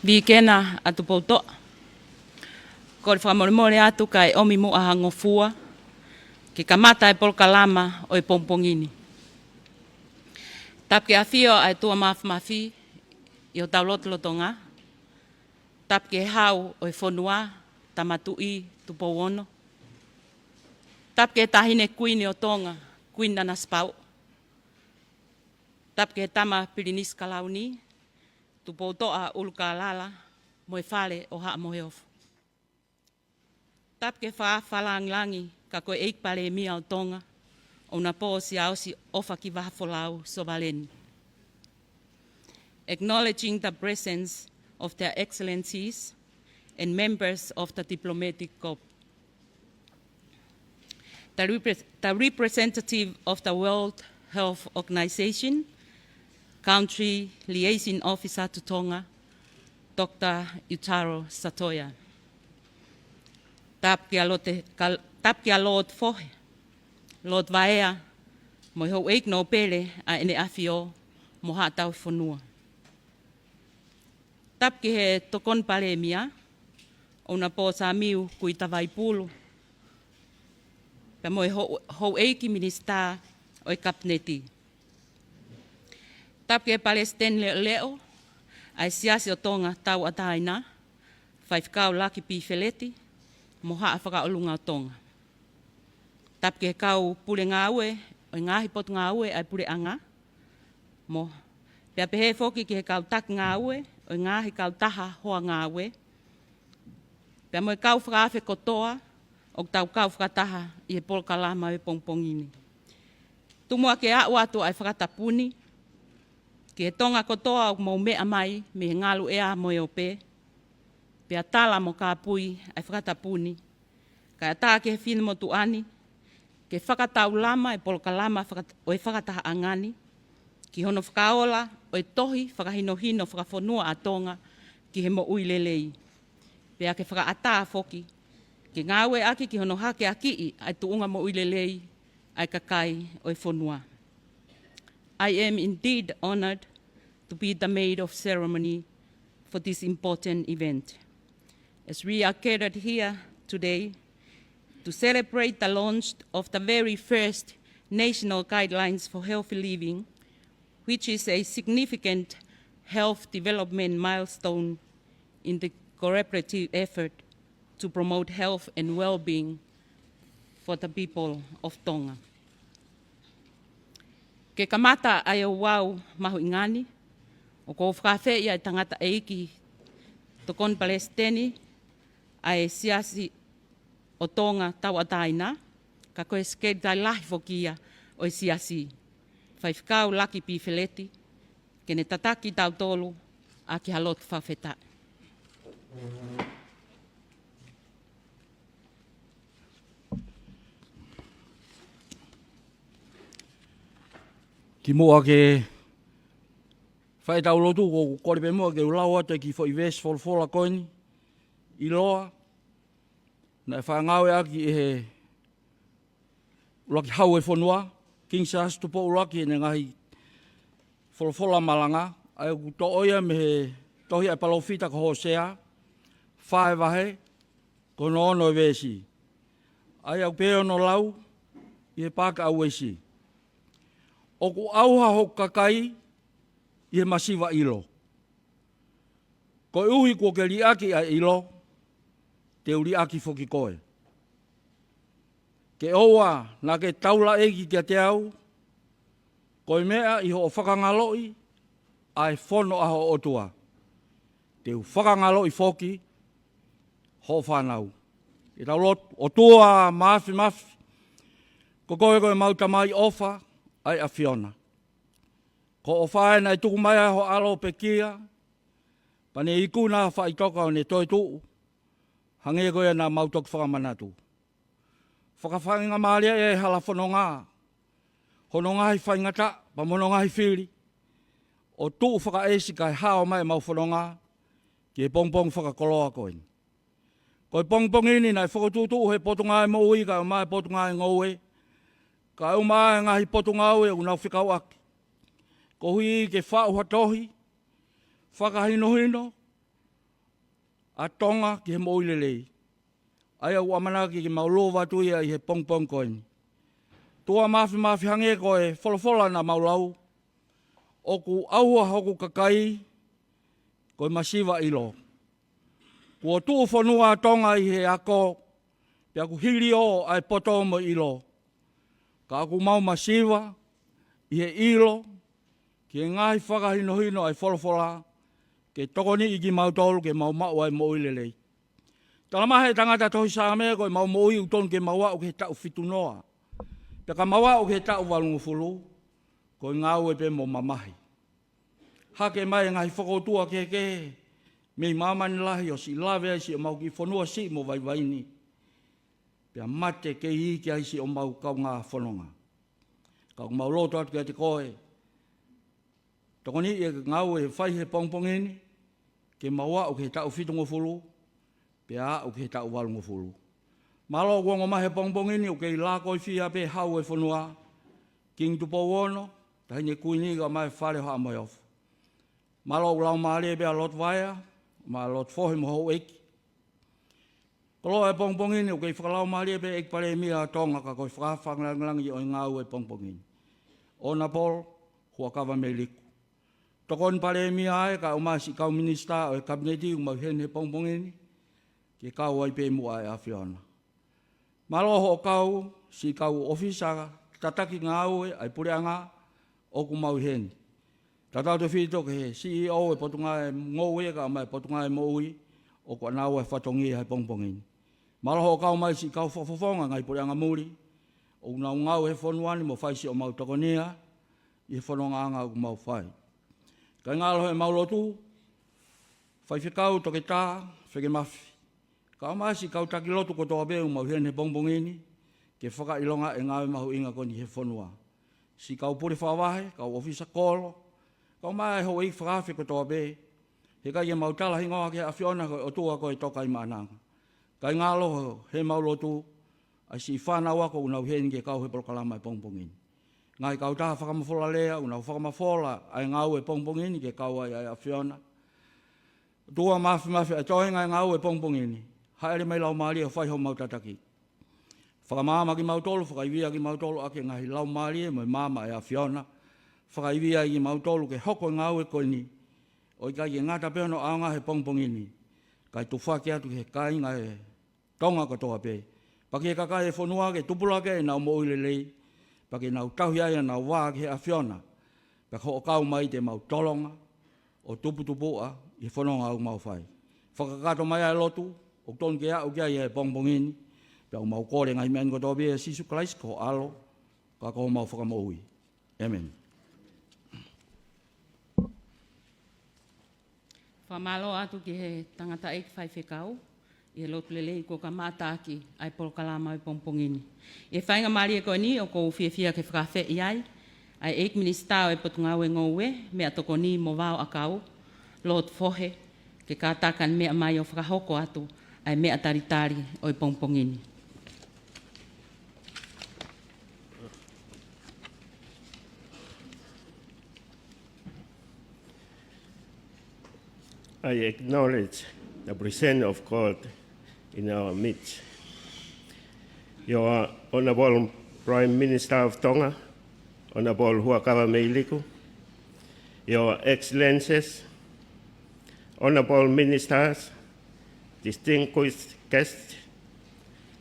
Vikena atu pouto. Ko le whamoremore atu kai omi mua hangofua. Ke kamata e polkalama o e pompongini. Tapke awhio ai tua MAFF i o taulotolotonga. Tapke hau o e whonua tamatui tupowono. Tapke tahine kuini o Tonga, kuina na spau. Tapke tama pirinis kalauni. Tupoutoa ulukalala mo e whale o haa moheofu. Tapke whalangi ka koe eikpare mia o Tonga o na po si ausi ofa ki wahafolau so valeni. Acknowledging the presence of their excellencies and members of the diplomatic corps. The representative of the World Health Organization, Country Liaison Officer to Tonga, Dr. Utaro Satoya. Tapke a Lord Fohe, Lord Vaea, mo hou eik no pere a ene awhio mo hatau whanua. Tapke he tokon pare mia, o na po sa miu kui tawai pulu. Pea mo hou eiki minista o e kapneti. Tapke Palestine leo, ai siasi o Tonga tau ataina, whaifkau laki pi wheleti, mo haa whakaolunga o Tonga. Tapke kau pule ngā ue, o ngāhi potu ngā ue ai pule anga, mo pea pehe foki ki he kau tak ngā ue, o ngāhi kau taha hoa ngā ue. Pea mo e kau whakawhe kotoa, o tau kau whakataha i he polkalama e pongpongini. Tumua ke a watu ai whakatapuni, ki he Tonga kotoa o mau mea mai me he ngalu ea mo e ope. Pea tala mo ka pui ai whakatapuni. Ka ata ke he whina mo tuani, ke whakatau lama e polkalama o e whakataha angani, ki hono whakaola o e tohi whakahinohino whakawhonua a Tonga ki he mo uilelei. Pea ke whakaata foki, ke ngāwe aki ki hono hake aki ai tuunga mo uilelei ai kakai o e whonua. I am indeed honored to be the maid of ceremony for this important event. As we are gathered here today to celebrate the launch of the very first national guidelines for healthy living, which is a significant health development milestone in the cooperative effort to promote health and well-being for the people of Tonga. Ke kamata ai o wau mahu ingani, o ko whakawhe ia tangata eiki tokon Palestini, ai siasi o Tonga tau ataina, ka koe skate tai lahi fokia o siasi. Whaifkau laki pi wheleti, ke ne tataki tau tolu a ki halot whawheta. Ki mua ke whai tau lotu ko koripe mua ke ulau ate ki fo i ves folfola koini i loa. Na whai ngawe aki e he ulaki hau e whanua, Kingsas tupo ulaki e ngahi folfola malanga. Ai ku to oia me he tohi ai palofita ko hosea, whae wahe, ko no ono e vesi. Ai au peo no lau, i he pāka au esi. O ku auha ho kakai, i he masiva ilo. Ko uhi ko ke liaki a ilo, te uliaki foki koe. Ke oua na ke taula eki kia te au, koe mea i ho whakangaloi, ai whono aho otua. Te whakangaloi foki, ho whanau. E tau lot, o tua MAFF, ko koe mautamai ofa, ai a Fiona. Ko o whae nei tuku mai ho alo pekia, pane i kuna whaitoka o ne toi tuu, hange koe na mautok whakamanatu. Whakawhainga maalia e hala whanonga, hononga hi whaingata, pamononga hi whiri, o tuu whakaesi kai hao mai mau whanonga, ki e pongpong whakakoloa koe. Koe pongpong ini nei whakatutu he potunga e mo ui, kai o mai potunga e ngoue, ka umā ngahi potunga ue unau whikau aki. Ko hui ke whau hatohi, whakahinohino, A Tonga ki he moilelei. Ai au amanaki ki maulova tuia i he pongpong koini. Tua mafi hange koe wholofola na maulau. Oku aua hoku kakai koe masiva ilo. Kua tuu whanua Tonga i he ako, pe aku hiri o ai poto mo ilo. Ka aku mau masiva i he ilo, ki e ngahi whakahino ai wholofola, ke tokoni i ki mautolu ke mau ai moilelei. Talamahe tangata tohi sa mea koe mau moi utonu ke maua o ke tau fitunoa. Pe ka maua o ke tau walungufulu, koe ngau e pe mo mamahi. Hake mai ngai whakotua ke mei mamani lahi o si lawe si o mau ki whanua si mo vaivaini. Pea mate ke i ki aisi o mau kau ngā whanonga. Kau mau loto atu ke te koe. Tokoni e ngau e whai he pongpongeni, ke maua o ke tau fitungufulu, pea o ke tau walungufulu. Malo guango mahe pongpongeni o ke i lako i fia pe hau e whanua, king tupo wono, tahine kuini ka mai whare hoa mai ofu. Malo lau maare bea lot vaia, ma lot fohi mo hou eki. Kolo e pongpongini o kei whakalau maare bea ek pare mia Tonga ka koe whakawhangalangi o ngau e pongpongini. O na pol, hua kawa me liku. Tokon pare mia ai ka umasi kau minista o e kabineti umau hene pongpongini, ke kau ai pe mua e awhiona. Malo ho kau, si kau ofisa, tataki ngau e ai pureanga o kumau hene. Tatau te whito ke he CEO e potunga e ngoue ka mai potunga e moui o kua nau e whatongi hai pongpongini. Malaho kau mai si kau whafofonga ngai pore anga muri o nau ngau he whonuani mo whaisi o mau tokonia i he whanonga anga o mau whai. Kai ngalo he mau lotu, whai whikau toke tā, wheke mafi. Kau mai si kau taki lotu ko toa beu mau hene pongpongini ke whakailonga e ngawe mahu inga koni he whanua. Si kau pure whawahe, kau ofisa kolo, kau mai ho i whakawhi ko toa be, he kai e mautala hingoa ke awhiona koe o tua koe toka i maananga. Kai ngalo he maulotu, ai si whanau ako unau heni ke kau he prokalama e pongpongini. Ngai kau taha whakamafola lea, unau whakamafola ai ngau e pongpongini ke kau ai awhiona. Tua mafi ai tohenga e ngau e pongpongini, haere mai lau maari o whaiho mautataki. Whakamama ki mautolu, whakaiwia ki mautolu ake ngahi lau maari e moi mama e awhiona. Whakaiwia i mautolu ke hoko ngau e koini, o i kai e ngata peono aonga he pongpongini, kai tu whake atu ke kai ngai Tonga katoa pe. Paki e kakai e whanua ke tupula ke e nau moilelei, paki nau tahi ai nau wā ke he awhiona, paki ho kau mai te mautolonga, o tuputupua i whanonga au mau whai. Whakakato mai ai lotu, o ton ke au kia i e pongpongini, pe au mau kore ngai mean katoa pe e sisu Christ ko alo, ka ko mau whakamoui. Amen. Whamalo atu ki he tangata eik whai whekau, i he lotu lelei ko ka mātāki ai polokalama i pongpongini. E whainga maari e koe ni o ko whiawhia ke whakawhe i ai eik minister e potungau e ngoue, mea toko ni mo wao akau, lot fohe, ke kātakan mea mai o whakahoko atu ai mea taritari o i pongpongini. I acknowledge the presence of God in our midst. Your Honorable Prime Minister of Tonga, Honorable Huakava Meiliku, Your Excellencies, Honorable Ministers, distinguished guests,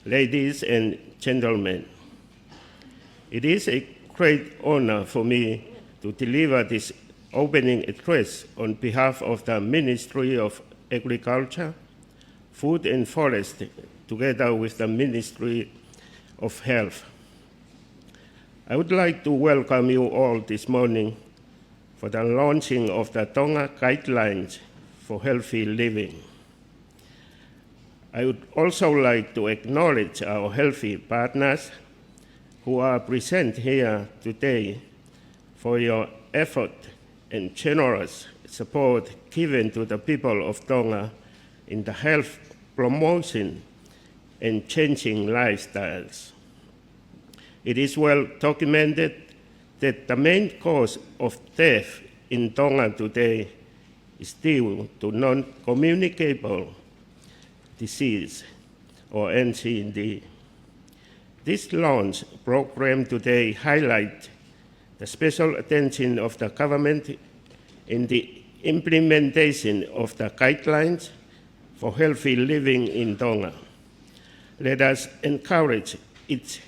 ladies and gentlemen. It is a great honor for me to deliver this opening address on behalf of the Ministry of Agriculture, Food and Forest, together with the Ministry of Health. I would like to welcome you all this morning for the launching of the Tonga Guidelines for Healthy Living. I would also like to acknowledge our healthy partners who are present here today for your effort and generous support given to the people of Tonga in the health promotion and changing lifestyles. It is well documented that the main cause of death in Tonga today is due to non-communicable Disease, or NCD. This launch program today highlights the special attention of the government in the implementation of the guidelines for healthy living in Tonga. Let us encourage each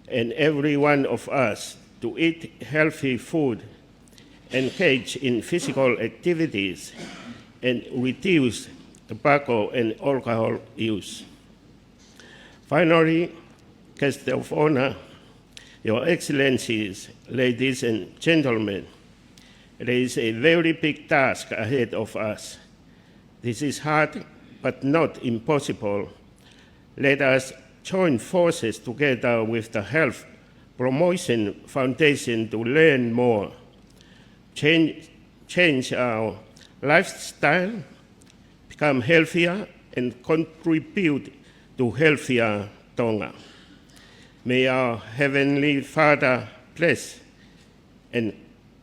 and every one of us to eat healthy food, engage in physical activities, and reduce tobacco and alcohol use. Finally, guests of honor, Your Excellencies, ladies and gentlemen, there is a very big task ahead of us. This is hard, but not impossible. Let us join forces together with the Health Promotion Foundation to learn more, change our lifestyle, become healthier, and contribute to healthier Tonga. May our Heavenly Father bless and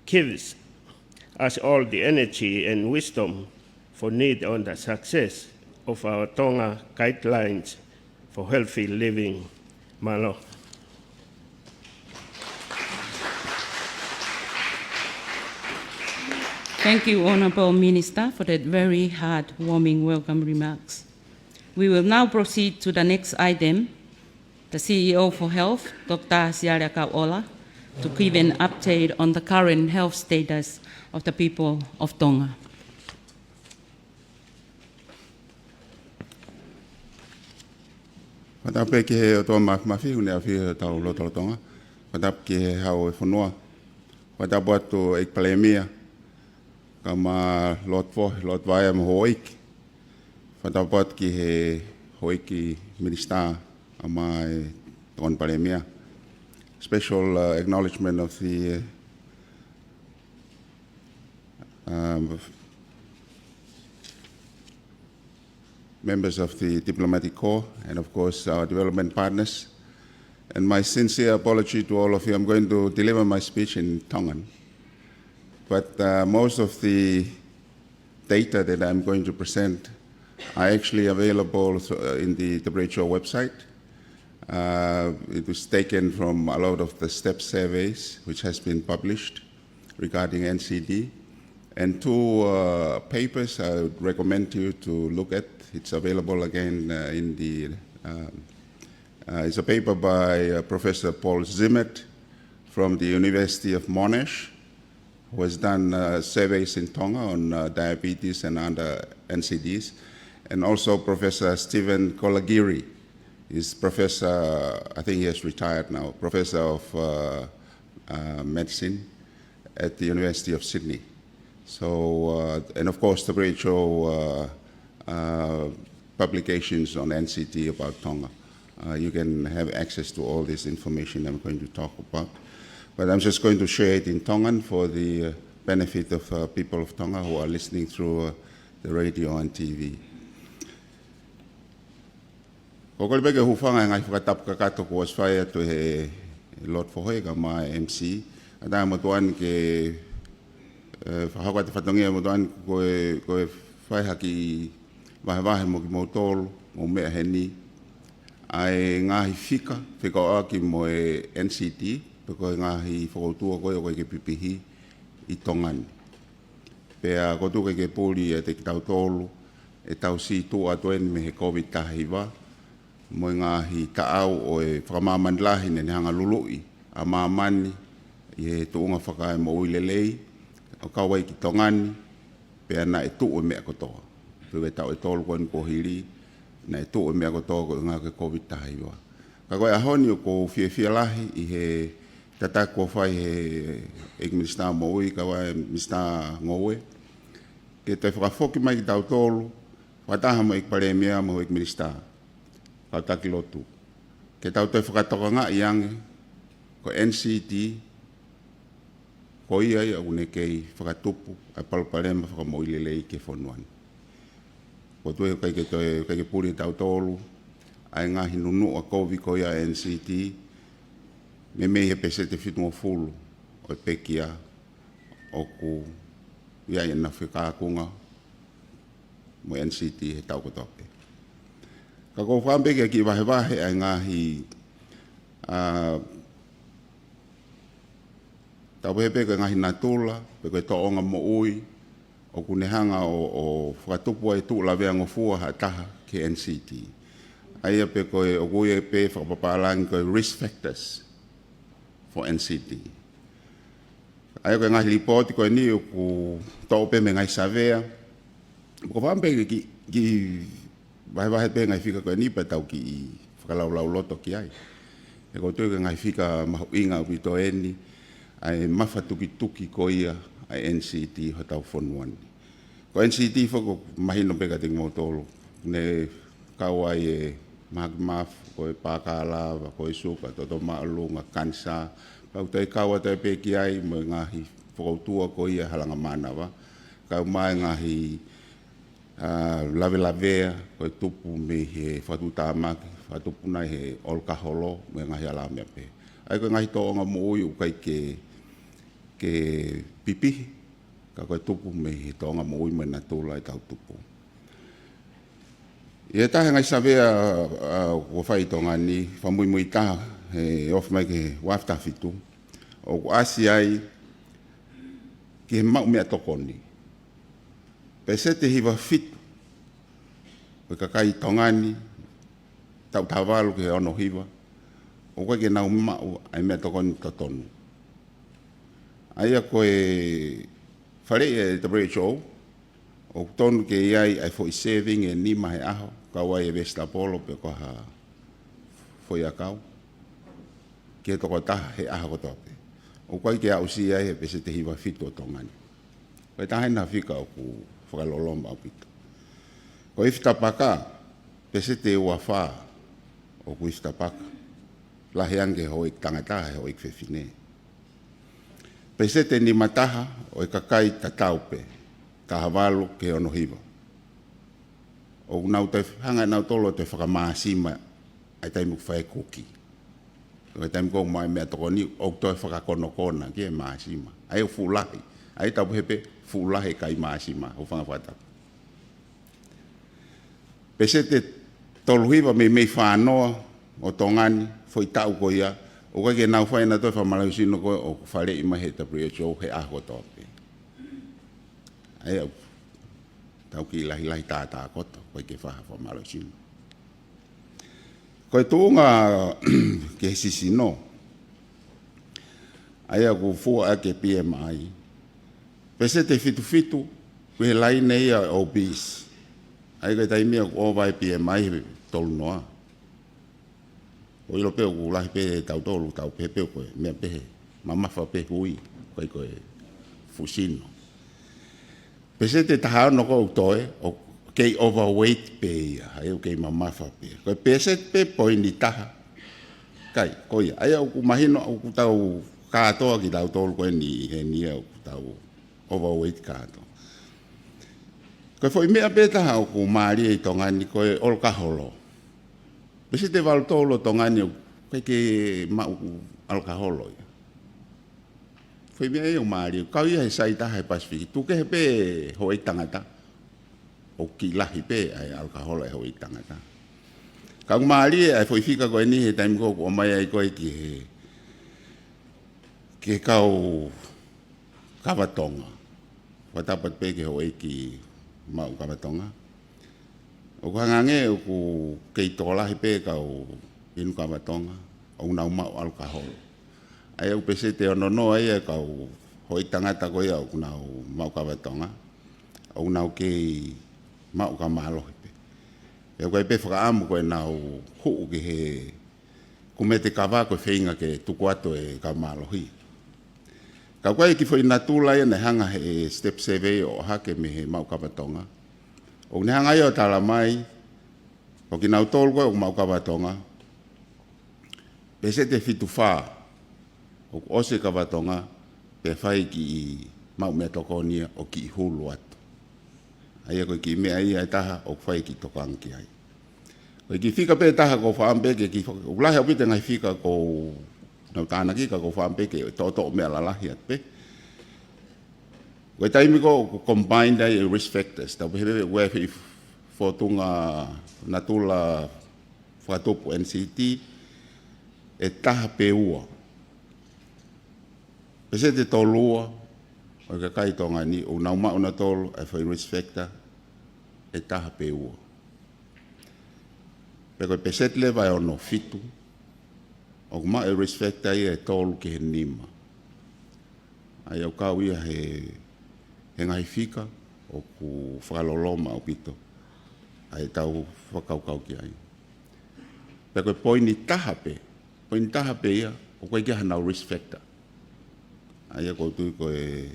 give us all the energy and wisdom for need on the success of our Tonga guidelines for healthy living. Malo. Thank you, Honourable Minister, for that very heartwarming welcome remarks. We will now proceed to the next item, the CEO for Health, Dr. Siara Paula, to give an update on the current health status of the people of Tonga. Whatape ki he o tō mafi unea whiu tau loto Tonga. Whatape ki he hau e whanua. Whatapu atu e palemia. Ka ma lot vaya mo hoiki. Whatapu atu ki he hoiki minister ama e tōn palemia. Special acknowledgement of the members of the diplomatic corps and of course our development partners. And my sincere apology to all of you. I'm going to deliver my speech in Tongan. But most of the data that I'm going to present are actually available in the WHO website. It was taken from a lot of the STEP surveys, which has been published regarding NCD. And two papers I would recommend you to look at. It's available again in the, it's a paper by Professor Paul Zimmet from the University of MOH, who has done surveys in Tonga on diabetes and other NCDs. And also Professor Stephen Kolagiri is professor, I think he has retired now, professor of medicine at the University of Sydney. So, and of course the WHO publications on NCD about Tonga. You can have access to all this information I'm going to talk about. But I'm just going to share it in Tongan for the benefit of people of Tonga who are listening through the radio and TV. Ko kole beke hufanga ngai whakatap kakato ko was whaia to he lot whohoi ka ma MC. Ada motuan ke whakawate whatongia motuan koe whaiha ki wahe mo ki mautolu, mo mea heni. Ai ngahi whika, whika aki mo e NCT, peko ngahi whakautua koe o koe ke pipihi I Tongani. Pea kotu ke pōli e te ki tau tolu, e tau si tō atoeni me he COVID tahiwa, mo ngahi taau o e whakamamanilahi ne hanga lului, a mamani, I he tōnga whakae mo uilelei, o kawai ki Tongani, pea na e tō mea kotoa. Pea tau e tolu koe ko hiri, na e tō mea kotoa ko ngā ke COVID tahiwa. Ka koe ahoni o ko whiawhia lahi I he tata kua whai he ek minister Moimoi, ka wai minister Ngowe. Ke te whakawhoki mai ki tau tolu, whataha mo ek pare mea mo ek minister. Kau taki lotu. Ke tau te whakatoka ngā iange, ko NCD, ko ia ia une kei whakatupu, a palparema whakamoilelei ke whonuani. Ko tue kai ke puri tau tolu, ai ngahi nunu a kovi ko ia NCD, me mei he pese te whitunga fulu, o pekia, o ku, ia ia na whikākunga, mo NCD he tau kotoke. Ka ko whampeke ki wahe ai ngahi tau hepe ka ngahi natula, pe koe toonga MOH, o kunehanga o whakatupu ai tū lawea ngofua ha taha ke NCT. Aia pe koe o koe pe whakapapalangi koe risk factors for NCT. Aia koe ngahi lipoti koe ni o ku tau pe me ngai savea. Ko whampeke ki wahe pe ngai whika koe ni pa tau ki whakalaulau loto ki ai. E ko tue ngai whika mahu inga upito eni, ai MAFF tuki ko ia ai NCT ho tau whonuani. Ko NCT whako mahino peka ting motolo, ne kawai e MAFF, ko e Pakala, ko e Suka, toto maalunga, kansa, kau tai kawa tai peki ai, mo ngahi whakautua ko ia halanga manawa, kau mai ngahi lave-lavea, ko e tupu me he whatutamaki, whatupu nai he olkaholo, me ngahi alamea pe. Ai ko ngahi toonga MOH ukai ke pipi, ka koe tupu me he toonga MOH me natula i tau tupu. Ia tahe ngai savea ko whai tonga ni, whamuimui taha, he off mai ke wafta fitu, o ko asi ai, ki he mau mea tokoni. Pese te hiwa fitu, koe kakai tongani, tau tawalu ke ono hiwa, o koe ke nau mau ai mea tokoni totonu. Aia koe whare e WHO, o tonu ke iai ai foi saving e ni mahe aho, kawai e Vesta Polo pe ko ha foi akau. Ke toko taha he aho tope. O koe ke au si ai e pese te hiwa fitu o tongani. Koe taha ina whika o ku whakalolomba o pito. Ko ifta paka, pese te ua wha o ku ifta paka. Lahe ange hoik tangataha hoik whewhine. Pese te ni mataha o e kakai tataupe, kahawalu ke ono hiwa. O nau te hanga nau tolo te whakamaasima ai taimu whae kuki. O taimu kou mai mea toko ni o toi whakakonokona ki e maasima. Ai o fulahi, ai tau hepe fulahi kai maasima o whangawhata. Pese te tolu hiwa me mei whanoa o tongani, foi tau ko ia, o kai ke nau whae na toi whamalausino koe o whare ima he WHO he aho tope. Ai au, tau ki lahi tātā koto, koe ke whaha whamalausino. Koe tūnga ke sisino, ai au ku fua ake PMI, pese te fitu, koe lai nei a obese, ai koe taimia ku ovai PMI tolu noa. O ilo peo ku lahi pe tau tolu, tau peo koe, mea pehe, MAFF pe hui, koe fusino. Pese te taha no ko toe, o kei overweight pe ia, ai o kei MAFF pe. Koe pese pe poini taha, kai, koe, ai au ku mahino, au ku tau kātoa ki tau tolu koe ni, he ni au ku tau overweight kātoa. Koe foi mea pe taha au ku maari e tongani koe olkaholo. Pese te walu tolo tongani koe ke mau alkaholo ia. Foi mea e o maari, kau ia he sai taha e Pasifiki, tuke he pe hoi tangata, o ki lahi pe ai alkaholo e hoi tangata. Kau maari e foi fika koe ni he taimi koko o mai ai koe ki he ke kau kawatonga. Watapat pe ke hoi ki mau kawatonga. O hangange o ku kei tolahi pe kau inu kawatonga, o nau mau alkaholo. Ai au pese te onono ai e kau hoi tangata koe au nau mau kawatonga, o nau kei mau ka mahalohi pe. E koe pe whakaamu koe nau huu ki he kumete kawa koe whainga ke tuku ato e ka mahalohi. Kau koe ki whai natula ia ne hanga he step survey o hake me he mau kawatonga. O ne hanga ia o tala mai, o ki nau tolu koe o mau kawatonga, pese te fitu whaa, o ose kawatonga, pe whai ki i mau mea tokonia o ki i hulu atu. Aia koe ki mea ia e taha o whai ki tokangi ai. Koe ki whika pe taha ko whaambeke, o lahi au pite ngai whika ko nau tāna ki ka ko whaambeke, o toto o mea lalahi at pe. Koe taimi ko combined ai risk factors, tau pehewe ue whi whotunga natula whakatopu NCT e taha pe ua. Pese te tolua, o ka kai tonga ni, o nau mauna tolo, e whai respecta, e taha pe ua. Peko pese te lewa e ono fitu, o kuma e respecta ia e tolu ke he nima. Ai au kau ia he ngai fika, o ku whakaloloma o pito. Ai tau whakaukau ki ai. Peko poini taha pe ia, o koe kia hanau respecta. Ai a koutu ko e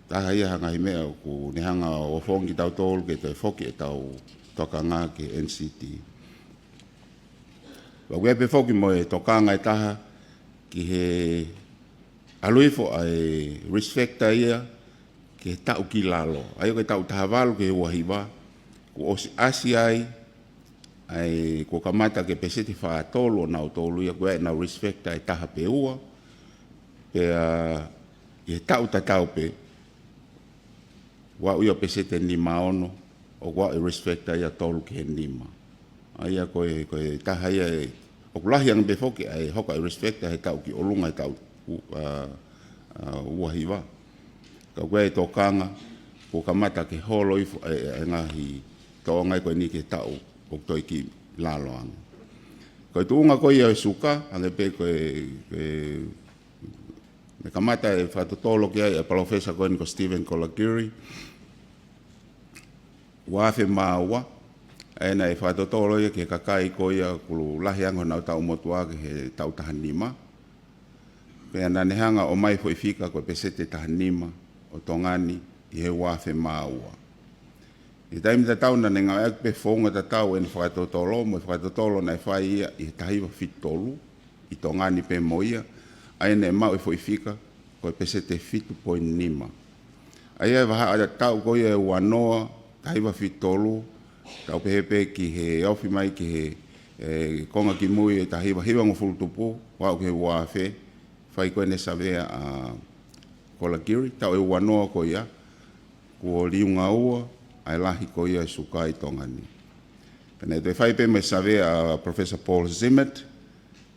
taha ia hanga himea o ku nehanga o whongi tau tolu ke te whoki e tau tokanga ke NCT. Wa pe whoki mo e tokanga e taha ki he aluifo ai respecta ia ke tau ki lalo. Ai o ke tau taha walu ke wahiwa ku osi asi ai ko kamata ke peseti wha tolo na o tolu ia kue na respecta e taha pe ua pe i tau tatau pe wa uia pesete ni maono o wa respecta ia tolu ke nima ai a koe taha ia o kulahi ang befoke ai hoka respecta he tau ki olunga e tau uahiwa ka koe tokanga ko kamata ke holo ifo e ngahi toonga koe ni ke tau o toi ki laloang koe tuunga koe ia suka ange pe koe me kamata e whatotolo ki ai e professor koe ko Stephen Kolagiri wafe maua ena e whatotolo ia ke kakai koe ia kulu lahi ango nau tau motua ke he tau tahanima pe ananehanga o mai foi fika koe pesete tahanima o tongani i he wafe maua i taimi tatau na nenga ea pe whonga tatau e whatotolo mo whatotolo na e whai ia i tahiwa fitolu i tongani pe moia ai ne mau e foi fika koe pesete fitu point nima. Ai e waha ada tau koe e wanoa, taiwa fitolu, tau pehepe ki he ofi mai ki he konga ki mui e tahiwa hiwa ngofulutupu, wau ke wafe, whai koe ne savea a Kolagiri, tau e wanoa koe ia, kua liunga ua, ai lahi koe ia e sukai tongani. Pene te whai pe me savea a Professor Paul Zimmet,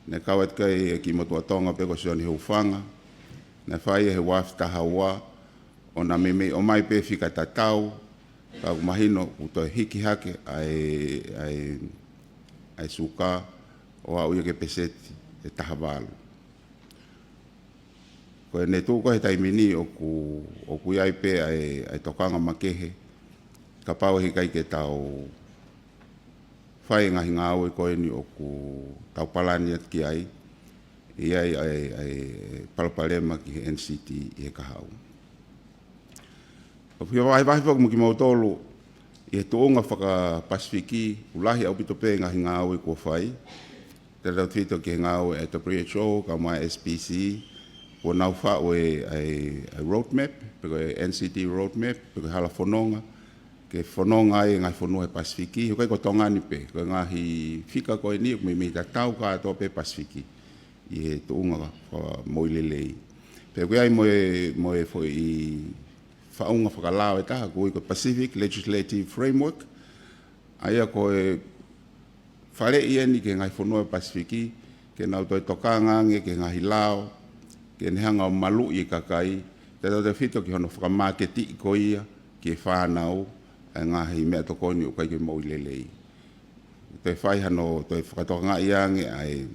ne kawat kai ki motua tonga pe ko sioni hufanga ne fai he waf tahawa ona meme o mai pe fika tatau ka mahino uto hiki hake ai suka o au ye ke peseti e tahawalu ko ne tu ko he taimini o ku ai pe ai tokanga makehe ka pau hikai ke tau whai ngahi ngā au e koe ni o ku tau palani at ki ai i ai palapalema ki he NCT i he kahau. O pia wahi whaku mo ki mautolo i he tuonga whaka Pasifiki ulahi au pito pe ngahi ngā au e kua whai te rau tito ki he ngā au e WHO ka mai SPC kua nau whao e roadmap pe koe NCT roadmap pe koe hala whanonga ke whanonga ai ngai whanua e Pasifiki, hokai ko tongani pe, ko ngahi fika koe ni, ko me tatau ka ato pe Pasifiki, i he tuunga moilelei. Pe koe ai moe foi i whaunga whakalao e taha, koe ko Pacific Legislative Framework, ai a koe whare i eni ke ngai whanua e Pasifiki, ke nau toi tokangange, ke ngahi lao, ke nehanga o malu i kakai, te tau te whito ki hono whakamaketi i koe ia, ke whanau, ngahi mea tokoni o kai ke moilelei. Te whai hano, te whakatoka ngai ange ai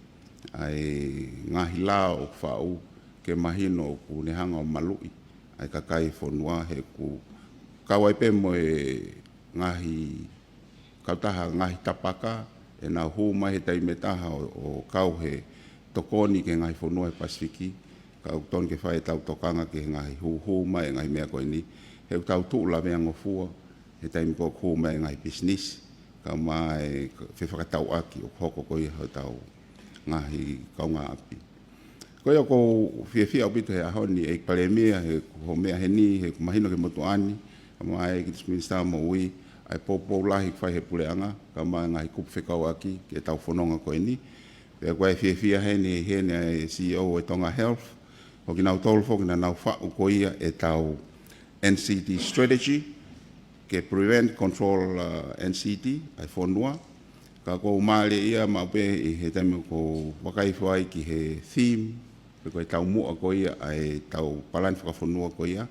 ngahi lao o whau ke mahino o ku nehanga o malui ai kakai whanua he ku kawai pe mo e ngahi kautaha ngahi tapaka e nā hū mai he taimetaha o kau he tokoni ke ngahi whanua e Pasifiki kau ton ke whai tau tokanga ke ngahi hū mai ngahi mea koe ni he tau tūla mea ngofua he taimi ko ko mai ngai business ka mai fe whakatau aki o hoko ko i tau ngahi kaunga api. Ko ia ko fia o bito he ahoni e palemia he ho mea he ni he mahino ke motuani ka mai ki minister mo ui ai popo lahi whai he puleanga ka mai ngai kupu whekau aki ke tau whanonga ko ni pe koe fia he ni CEO e Tonga Health o ki nau tolu fo ki nau whau ko ia e tau NCT strategy ke prevent control NCT ai fonua Ka ko male ia ma pe I he tame ko wakai whai ki he theme, pe koe tau mua ko ia ai tau palan whakafonua ko ia.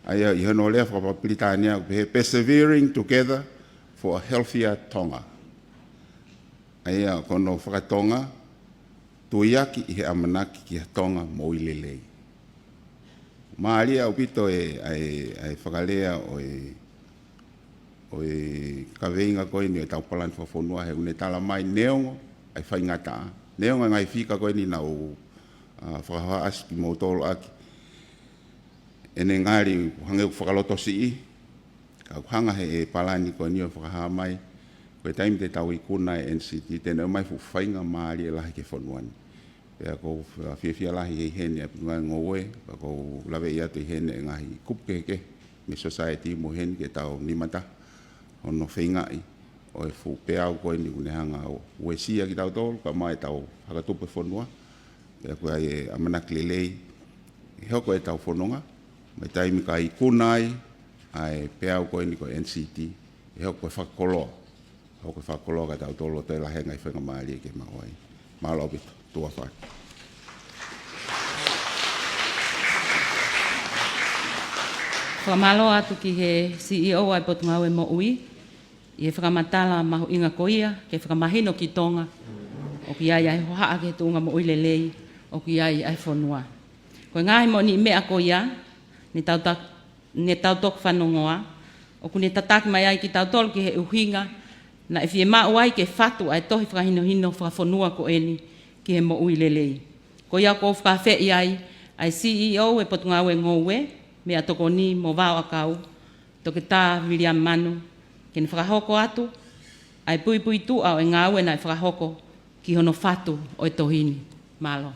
Aia I hono lea whakapilitania pe he persevering together for a healthier Tonga. Aia kono whakatonga, tuiaki I he amanaki ki he Tonga mo I lelei. Maalia au pito ai whakalea o kaweinga koe ni tau palan whafonua he une tala mai neongo ai whaingata. Neongo ngai whika koe ni nau whakaha aski mo tolo aki. Ene ngari hangeu whakaloto si I. Ka hanga he palani koe ni o whakaha mai. Koe taimi te tau I kuna e NCT tene mai fu whainga maalia lahi ke whanuani. Pea ko whiawhia lahi hei hene a pinga ngoe, pa ko lawe I atu I hene ngahi kupkeke me society mo hene ke tau nimata ono whaingai o e fu peau koe ni unehanga o uesia ki tau tolu ka mai tau hakatupe whanua pea koe ai amanak lelei he hoko e tau whanonga mai taimi ka I kunai ai peau koe ni koe NCT he hoko e whakoloa hoko e whakoloa ka tau tolu te la hengai whenga maari ke mawai malo bitu tua whai. Whamalo atu ki he CEO ai Potungau e MOH, I he whakamatala mahu inga koia, ke whakamahino ki Tonga, o ki ai ai hohaa ke tunga MOH lelei, o ki ai ai whanua. Koe ngahi mo ni mea koia, ne tau tok whanongoa, o ku ne tataki mai ai ki tau tolu ki he uhinga, na e fie mau ai ke whatu ai tohi whakahino whakafonua ko eni, ki he MOH lelei. Ko ia ko whakawhei ai CEO e Potungau e ngowe, mea toko ni mo vau akau, toke tā William Manu, kene whakahoko atu, ai pui tu au e ngāwe na whakahoko ki hono whatu o e tohini. Malo.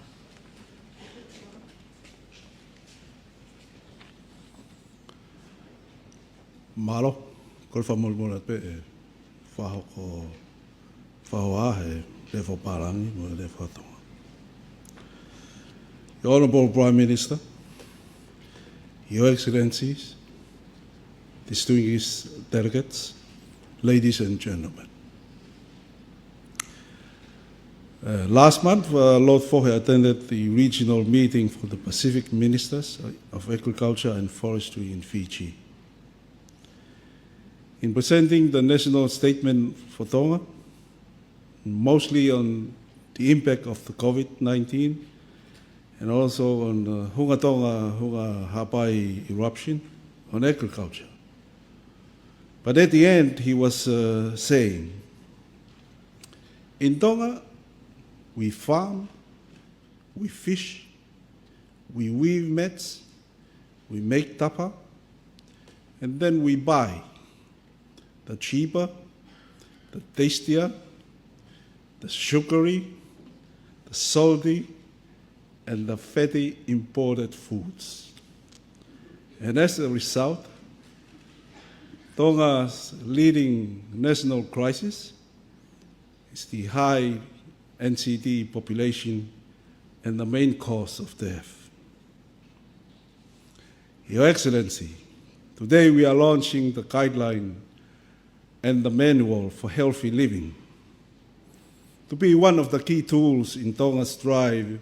Malo, kore whamolmona pe e whahoko whahoa he lefo parangi mo e lefo atonga. The Honourable Prime Minister, Your Excellencies, distinguished delegates, ladies and gentlemen. Last month, Lord Fohe attended the regional meeting for the Pacific Ministers of Agriculture and Forestry in Fiji. In presenting the national statement for Tonga, mostly on the impact of the COVID-19 and also on the Hunga Tonga Hunga Hapai eruption on agriculture. But at the end, he was saying, in Tonga, we farm, we fish, we weave mats, we make tapa, and then we buy the cheaper, the tastier, the sugary, the salty, and the fatty imported foods. And as a result, Tonga's leading national crisis is the high NCT population and the main cause of death. Your Excellency, today we are launching the guideline and the manual for healthy living to be one of the key tools in Tonga's drive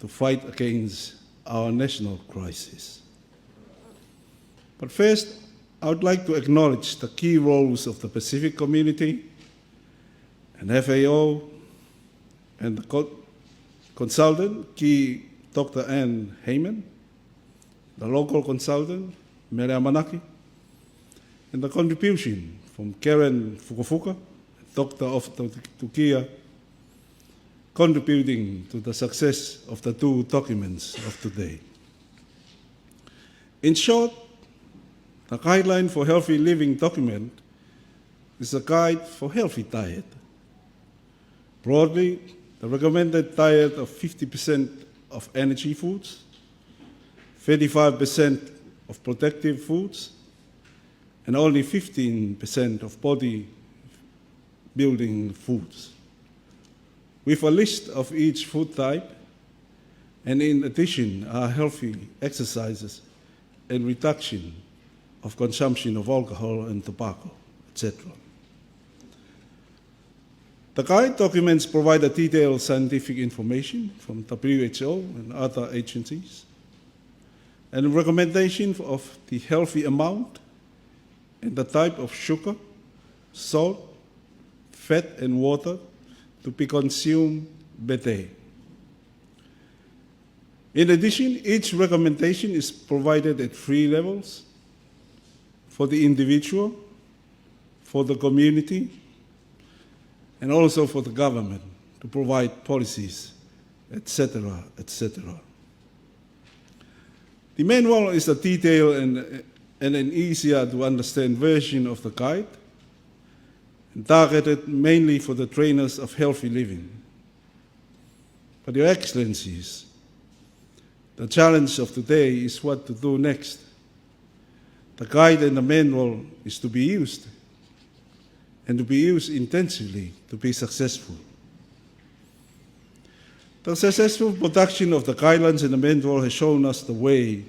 to fight against our national crisis. But first, I would like to acknowledge the key roles of the Pacific community and FAO and the consultant, key Dr. Anne Heyman, the local consultant, Merea Manaki, and the contribution from Karen Fukufuka, Dr. of Tukia, contributing to the success of the two documents of today. In short, the Guideline for Healthy Living document is a guide for healthy diet. Broadly, the recommended diet of 50% of energy foods, 35% of protective foods, and only 15% of body-building foods, with a list of each food type, and in addition are healthy exercises and reduction of consumption of alcohol and tobacco, etc. The guide documents provide a detailed scientific information from WHO and other agencies, and recommendation of the healthy amount and the type of sugar, salt, fat, and water to be consumed per day. In addition, each recommendation is provided at 3 levels: for the individual, for the community, and also for the government to provide policies, etc., etc. The manual is a detailed and an easier to understand version of the guide, and targeted mainly for the trainers of healthy living. But Your Excellencies, the challenge of today is what to do next. The guide and the manual is to be used, and to be used intensively to be successful. The successful production of the guidelines and the manual has shown us the way,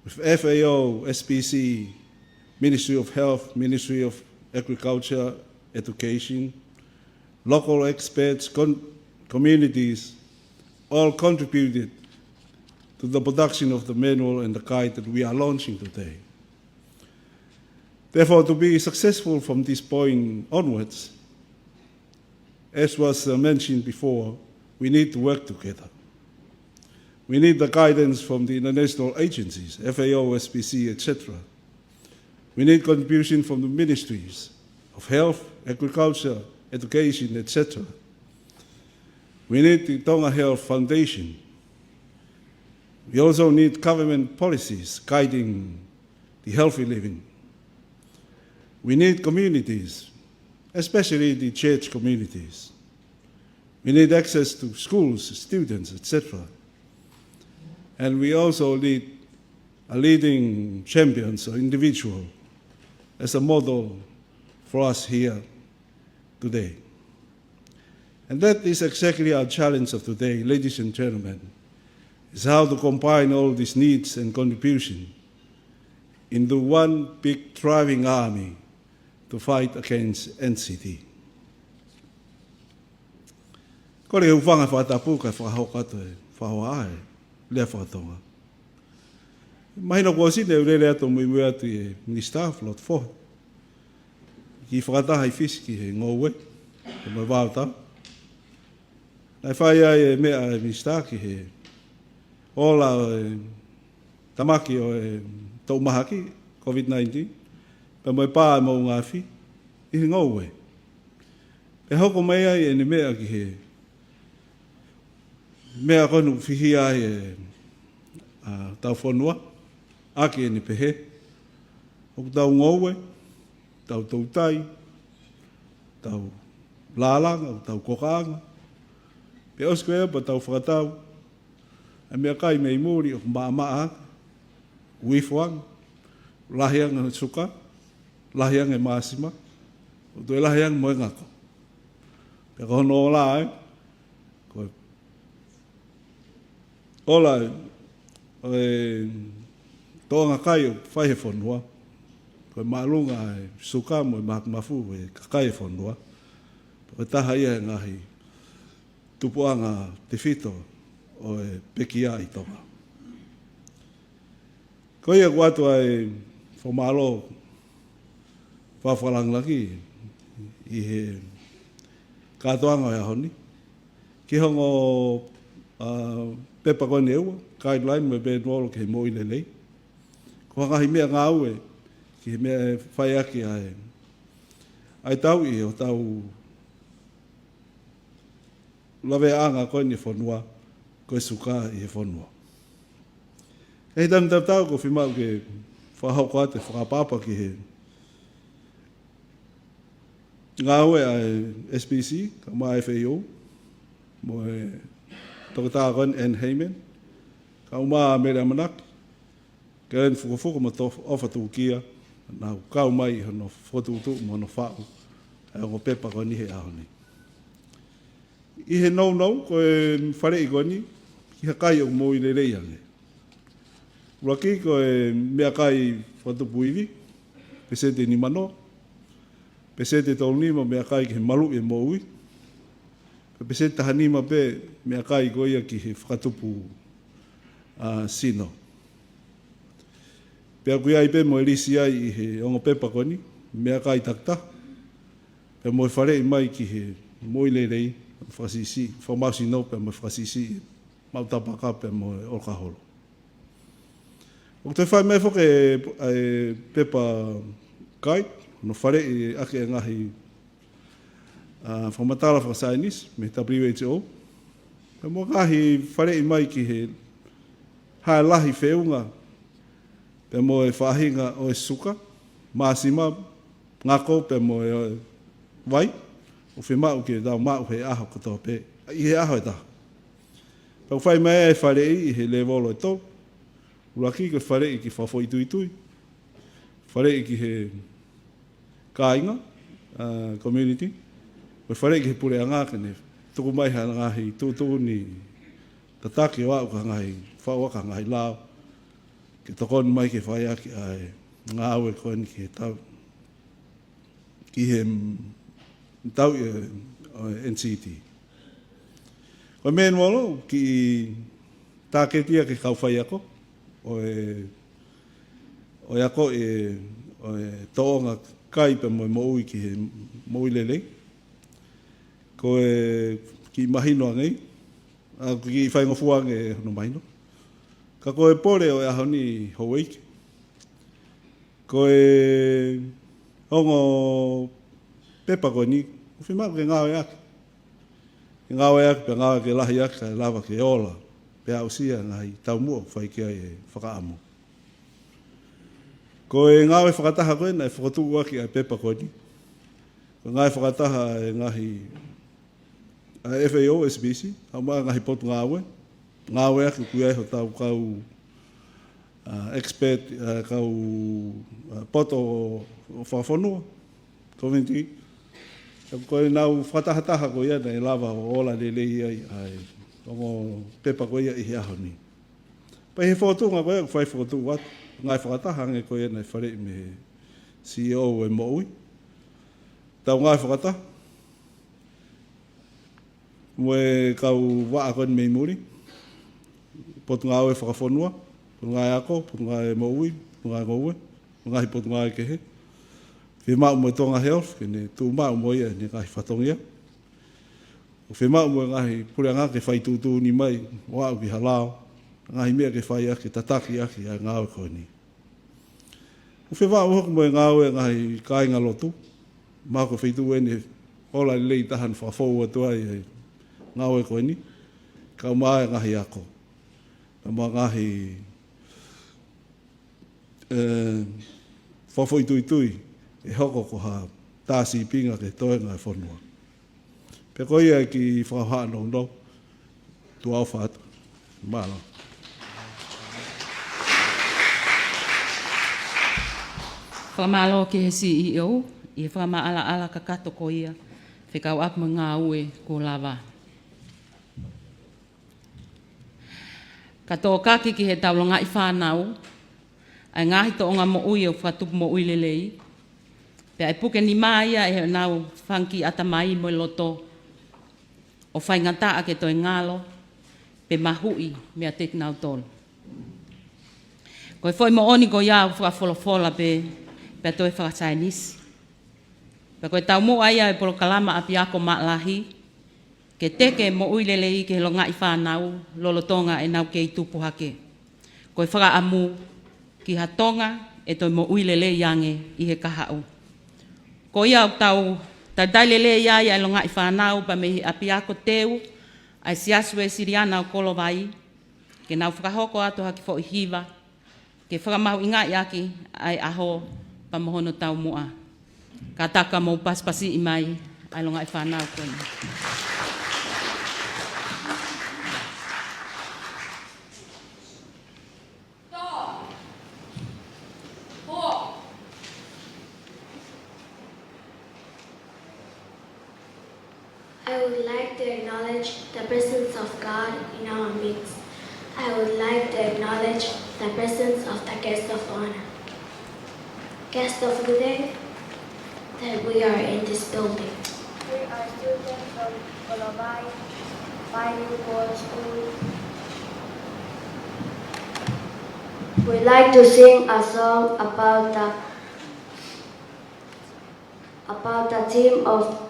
with FAO, SPC, Ministry of Health, Ministry of Agriculture, Education, local experts, communities, all contributed to the production of the manual and the guide that we are launching today. Therefore, to be successful from this point onwards, as was mentioned before, we need to work together. We need the guidance from the international agencies, FAO, SPC, etc. We need contribution from the ministries of health, agriculture, education, etc. We need the Tonga Health Foundation. We also need government policies guiding the healthy living. We need communities, especially the church communities. We need access to schools, students, etc. And we also need a leading champion, so individual, as a model for us here today. And that is exactly our challenge of today, ladies and gentlemen, is how to combine all these needs and contribution into one big driving army to fight against NCD. Ko le ufanga whatapu kai whakahokato e whahoa e lea whakatonga. Mahina kua sine urere ato Moimoi atu e Minister Lot 4. Ki whakataha I fisiki he ngōwe, e mai wāutau. Nai whai ai e mea e Minister ki he ola e tamaki o e taumahaki, COVID-19, pe mai pā e mau ngāwhi, I he ngauwe. E hoko mai ai e ne mea ki he mea konu whihi ai e tau whanua, aki e ne pehe, o tau ngauwe, tau tautai, tau lālanga, o tau kokaanga, pe osko ea pa tau whakatau, e mea kai mei muri o maa uifuang, lahianga o suka, lahianga e maasima, o tue lahianga moe ngako. Pe kono o la e, koe ola e toanga kai o whai he whanua, koe maalunga e suka mo e mafu e kakai e whanua, koe taha ia e ngahi tupuanga te whito o e pekia I tonga. Koe ia kuatua e whamalo whawhalanglaki I he kātoanga e ahoni. Ki hongo pepa kone eua, guideline me be nolo ke mo ile lei. Ko ngahi mea ngā ue, ki mea whai aki ai. Ai tau I o tau lawe anga koe ni whanua, koe suka I he whanua. Hei tam tau ko whimau ke whahau koa te whakapapa ki he ngā ue ai SPC, ka ma FAO, mo e Tongatapu and Heimen, ka uma mera manaki, ka en fukufuku ma tofu ofa tukia, na kau mai hono fotutu mo no whau, e o pepa ko ni he ahoni. I he nou ko e whare I goni, ki hakai o mo I le reiange. Raki ko e mea kai whatupuiwi, pesete ni mano, pesete tolni mo mea kai ki he malu e moui, Pese tahanima pe mea kai goia ki he whakatupu sino. Pea kui ai pe mo elisi ai i he ongo pepa koni, mea kai takta. Pea mo e whare i mai ki he moi lerei, whakasisi, whamausi no pea mo e whakasisi, mautapaka pea mo e olkaholo. O te whai mai whoke e pepa kai, no whare i ake ngahi whamatala whakasainis, me WHO. Pea mo ngahi whare i mai ki he hae lahi whiunga, pe mo e whahinga o e suka, māsima, ngako, pe mo e vai, o whemau ki e tau mau he aho katoa pe, i he aho e taha. Pau whai mai e whare i he le volo e tau, uraki ke whare i ki whafo i tui, whare i ki he kāinga, community, o whare i ki he pure anga kene, tuku mai ha ngahi tūtū ni tataki o au ka ngahi, whauaka ngahi lao, ke tokon mai ke whai aki ai ngā aue koen ki he tau, ki he tau i NCT. Koe meen walo, ki tāketia ke kau whai ako, o e ako e toonga kai pe mo ui ki he moi lelei, ko e ki mahino angai, ki whaingo fuang e hono mahino. Ka koe pore o e ahoni Hawaii. Ko e hongo pepa koe ni, o whimau ke ngāwe ake. Ke ngāwe ake, pe ngāwe ke lahi ake, ka lava ke ola, pe au sia ngai tau mua, whai kia e whakaamu. Ko e ngāwe whakataha koe, nei whakatuku ake ai pepa koe ni. Ko ngāwe whakataha e ngahi FAO, SBC, hau maa ngahi potu ngāwe, ngāwe ake kui ai ho tau kau expert, kau poto o whawhanua, community. Koe nau whatahataha ko ia nei lava o ola lelei ai ongo pepa ko ia i he aho ni. Pai he whotunga koe, whai whotunga atu, ngai whakataha nge ko ia nei whare me CEO e MOH. Tau ngai whakataha. Moe kau waa koe mei muri. Potu ngā oe whakawhanua, potu ngā ako, potu ngā e MOH, potu ngā ngoue, potu ngā hi potu ngā e kehe. Whemau mo e Tonga Health, kene tū mau mo ia ni ngahi whatongia. O whemau mo e ngahi pure ngā ke whai tūtū ni mai, o au ki halao, ngahi mea ke whai ake, tataki ake, ai ngā oe koe ni. O whemau hoku mo e ngā oe ngahi kāinga lotu, mako whaitu ene, ola lei tahan whawhau atua i ngā oe koe ni, kau maa e ngahi ako. Ka maa ngahi whawhau tui, e hoko ko ha tāsi pinga ke toenga e whanua. Pe koe ia ki whakahaa nō, tu au whātu. Māla. Whamalo ke he CEO, i he whamaala ala ka kato ko ia, whekau ap mo ngā ue ko lava. Ka tō kaki ki he taulonga i whānau, ai ngāhi tō onga mo ui o whatupu mo ui lelei, pe ai puke ni maia e nau whanki atamai mo loto, o whaingata ake toi ngalo, pe mahui mea tek nau tolu. Koe foi mo oni ko iau whakawholofola pe toi whakasainis. Pe koe tau mo aia e polo kalama api ako maalahi, ke teke mo ui lelei ke longa i whanau, lolo tonga e nau ke i tupu hake. Koe whakaamu ki ha tonga e toi mo ui lelei yange i he kahau. Ko ia o tau tadai lelei ai ai longa i whanau pa me api ako teu, ai siasu e siriana o kolo vai, ke nau whakahoko atu haki fo i hiva, ke whakamahu inga i aki ai aho pa mohono tau mua. Ka taka mo paspasi i mai ai longa i whanau kone. I would like to acknowledge the presence of God in our midst. I would like to acknowledge the presence of the guest of honor. Guest of the day, that we are in this building. are students from Kolobai Bilingual School. We like to sing a song about the theme of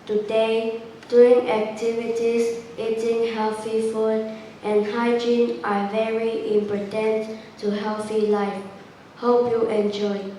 today. Doing activities, eating healthy food, and hygiene are very important to healthy life. Hope you enjoy.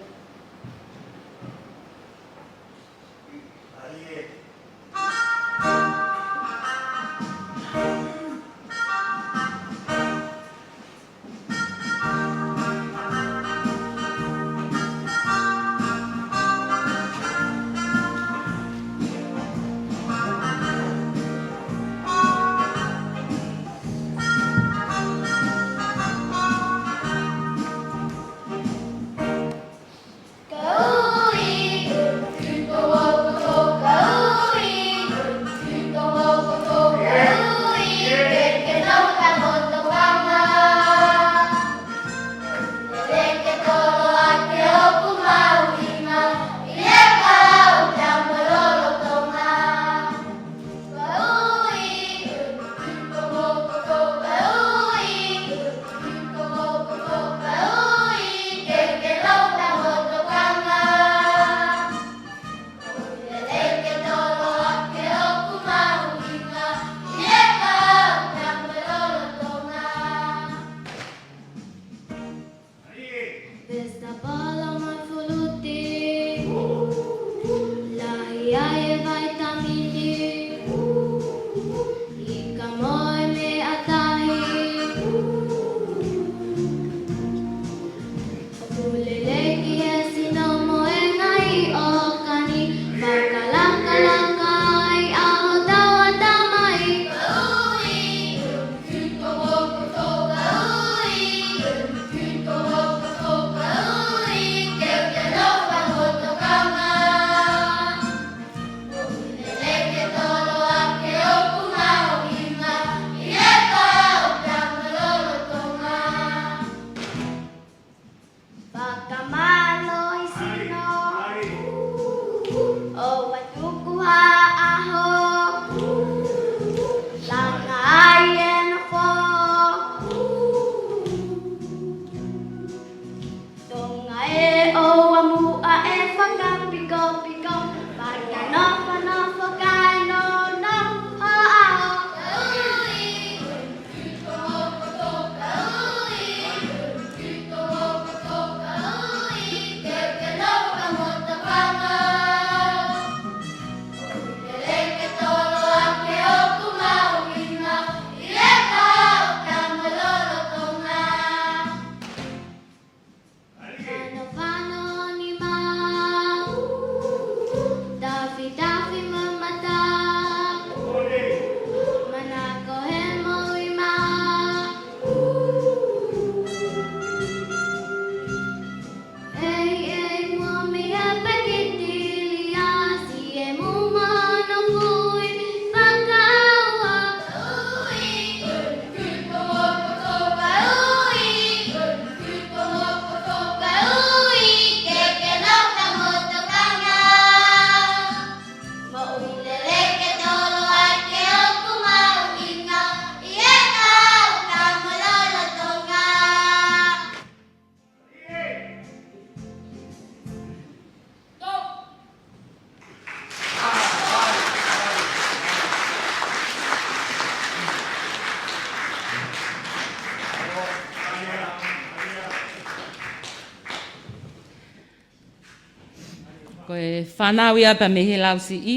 Ko e whanau ia pa me he lausi I,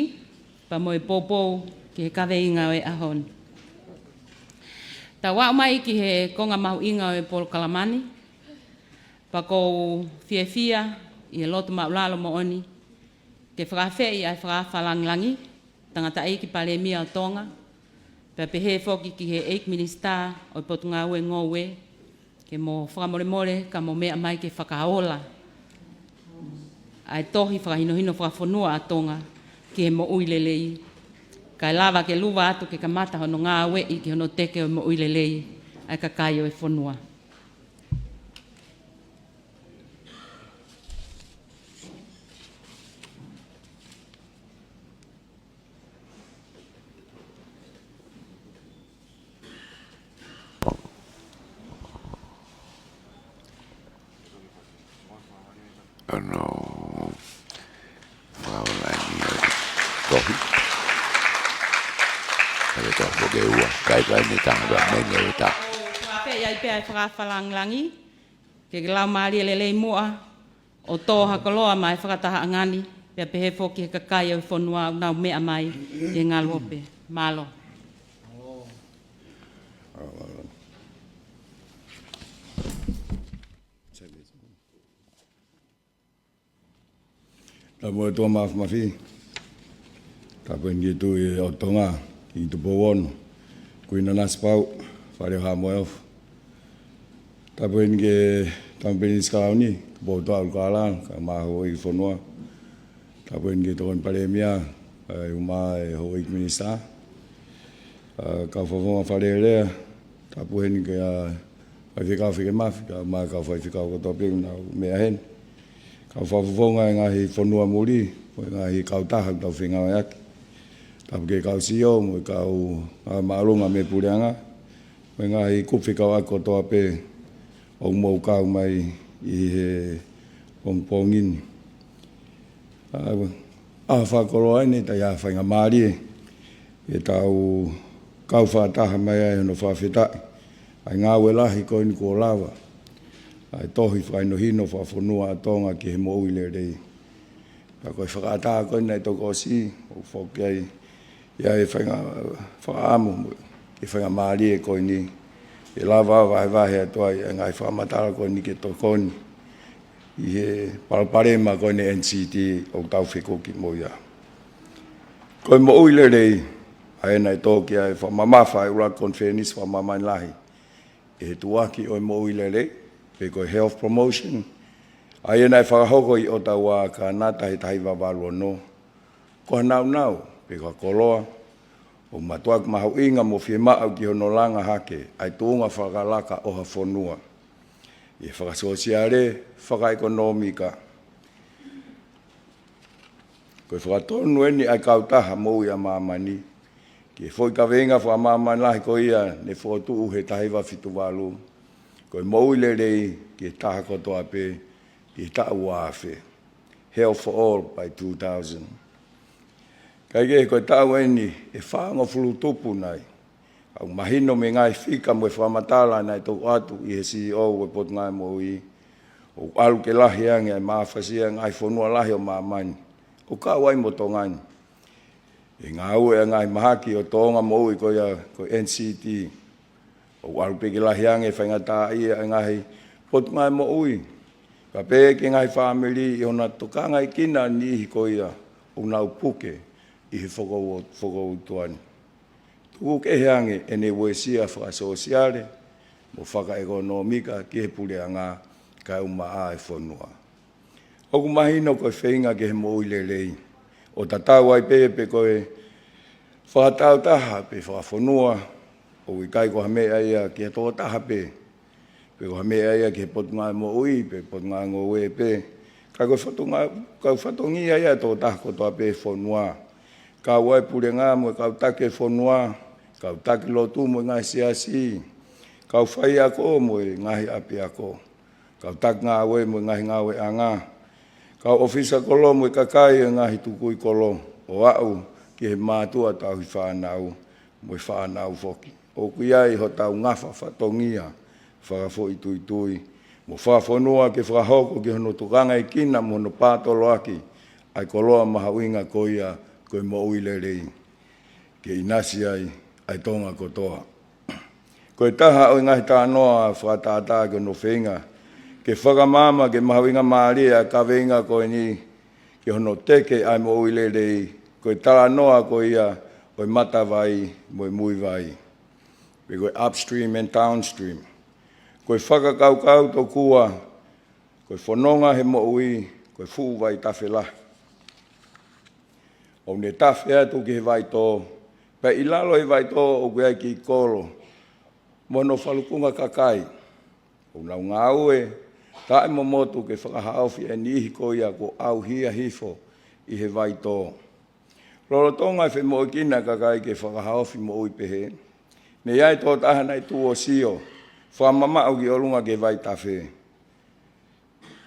pa mo e pōpō ki he kawe inga o e ahon. Ta wā mai ki he konga mahu inga o e Polo Kalamani, pa ko fia I e loto maulalo mo oni, ke whakawhei ai whakawhalangilangi, tangata ei ki pale mia o Tonga, pa pehe whoki ki he 8 minister o e potunga ue ngōwe, ke mo whakamore ka mo mea mai ke whakaola, ai tohi whakahinohino whakafonua a Tonga ki he mo uilelei. Kai lava ke luwa atu ke kamata hono ngā wei ki hono teke o mo uilelei ai ka kai o e whanua. ono whaolani tohi. Kaya toh boge ua, kai ni tanga menga uta. Pe ia pe ai whakawhalangi, ke lau maari lelei mua, o toha koloa mai whakataha ngani, pia pehe whoki he kakai au whonua nau mea mai e ngā lope. Malo. Ta mo to mafi. Ta pen ki tu e o Tonga, ki tu powon. Kuina nas pau, whare ha MOH. Ta pen ke tampeni skauni, bo to al kala, ka maho i whonua. Ta pen ke to pare mia, uma e ho ik minista. Ka whawonga whare lea, ta pen ke ai whikau whike mafi, ka mai ka whikau ko topi na mea hen. Ka whawonga e ngahi whonua muri, o ngahi kautaha tau whingau eaki. Tapu kau sio, mo kau marunga me pureanga, mo ngahi kuwhikau ako toa pe o mou kau mai i he pongpongini. Whakoroa ene, ta ia whainga maari e tau kau whataha mai ai hono whawhetai. Ai ngā welahi koini ko lawa. Ai tohi whaino hino whawhonua a Tonga ki he moui le rei. Ka koe whakataha koini nei toko si, o whoki ai ia e whaamu, e whainga maari e koini. E lawa wahe atoa i ngai whamatara koini ke tokoni. I he paraparema koini NCT o tau whikoki moia. Koe moui le rei, ai nei toki ai whamamafa e ura konfenis whamamain lahi. E he tuaki o moui le rei, pe koe health promotion. Ai nei whakahoko i o tau a ka nata he tahi wawalu no. Koe nau, pe koe koloa, o matuak mahau inga mo fie maau ki hono langa hake, ai tuunga whakalaka oha whonua. I whakasosiare, whakaekonomika. Koe whakatonu eni ai kautaha moui a mamani, ki foi ka venga wha mamani lahi ko ia, ne whotu he tahi wa fitu walu. Koe moui le rei, ki taha kotoa pe, ki ta uafe. Health for all by 2000. Kai ke koe tau eni, e whaanga fulutupu nai. Au mahino me ngai whika mo e whamatala nai tau atu i he CEO e pot ngai mo i. O alu ke lahi ange ai maafasia ngai whonua lahi o maamani. O ka wai mo to ngani. E ngā ue ngai mahaki o Tonga mo i koe NCT. O alu pe ke lahi ange whaingata ia ngai pot ngai mo ui. Ka pe ke ngai whamiri i ona tokanga i kina ni i koia o nau puke. I he whakau tuani. Tuku ke heange e ne wesia whakasosiare, mo whakaekonomika ki he pureanga kai uma a e whonua. Oku mahino koe whainga ke he moui le rei. O tatau ai pe koe whakatau taha pe whakawhonua, o i kai koha mea ia ki he toa taha pe. Pe koha mea ia ki he potunga moui, pe potunga ngoe pe. Kai koe whatongia ia toa taha kotoa pe whonua. Ka wai pure ngā mo kau take whonua, kau take lotu mo ngai siasi, kau whai ako mo ngahi api ako, kau take ngā we mo ngahi ngā we anga, kau ofisa kolo mo kakai ngahi tukui kolo, o au ki he mātua tau hi whanau, mo i whanau foki. O kuiai ho tau ngafa whatongia, whakafo i tui, mo whawhonua ke whakahoko ki hono tukanga i kina mo hono pātolo aki, ai koloa mahawinga koia, koe moui le rei, ke inasi ai Tonga kotoa. Koe taha o ngahi tā noa whakatātā ke no whenga, ke whakamama ke mahawinga maaria ka venga koe ni, ke hono teke ai moui le rei, koe tala noa koe ia, koe mata vai, moi mui vai. Koe upstream and downstream. Koe whakakaukau to kua, koe whanonga he moui, koe fuu vai tawhela. O ne tawhi atu ki he vai tō. Pea i lalo he vai tō o kua ki i kolo. Mono whalukunga kakai. O nau ngā ue, tae mo motu ke whakahauwhi e nihi ko ia ko au hia hifo i he vai tō. Loro tonga e mo kina kakai ke whakahauwhi mo ui pehe. Ne iai tō tahana i tū o sio. Whamama au ki orunga ke vai tawhi.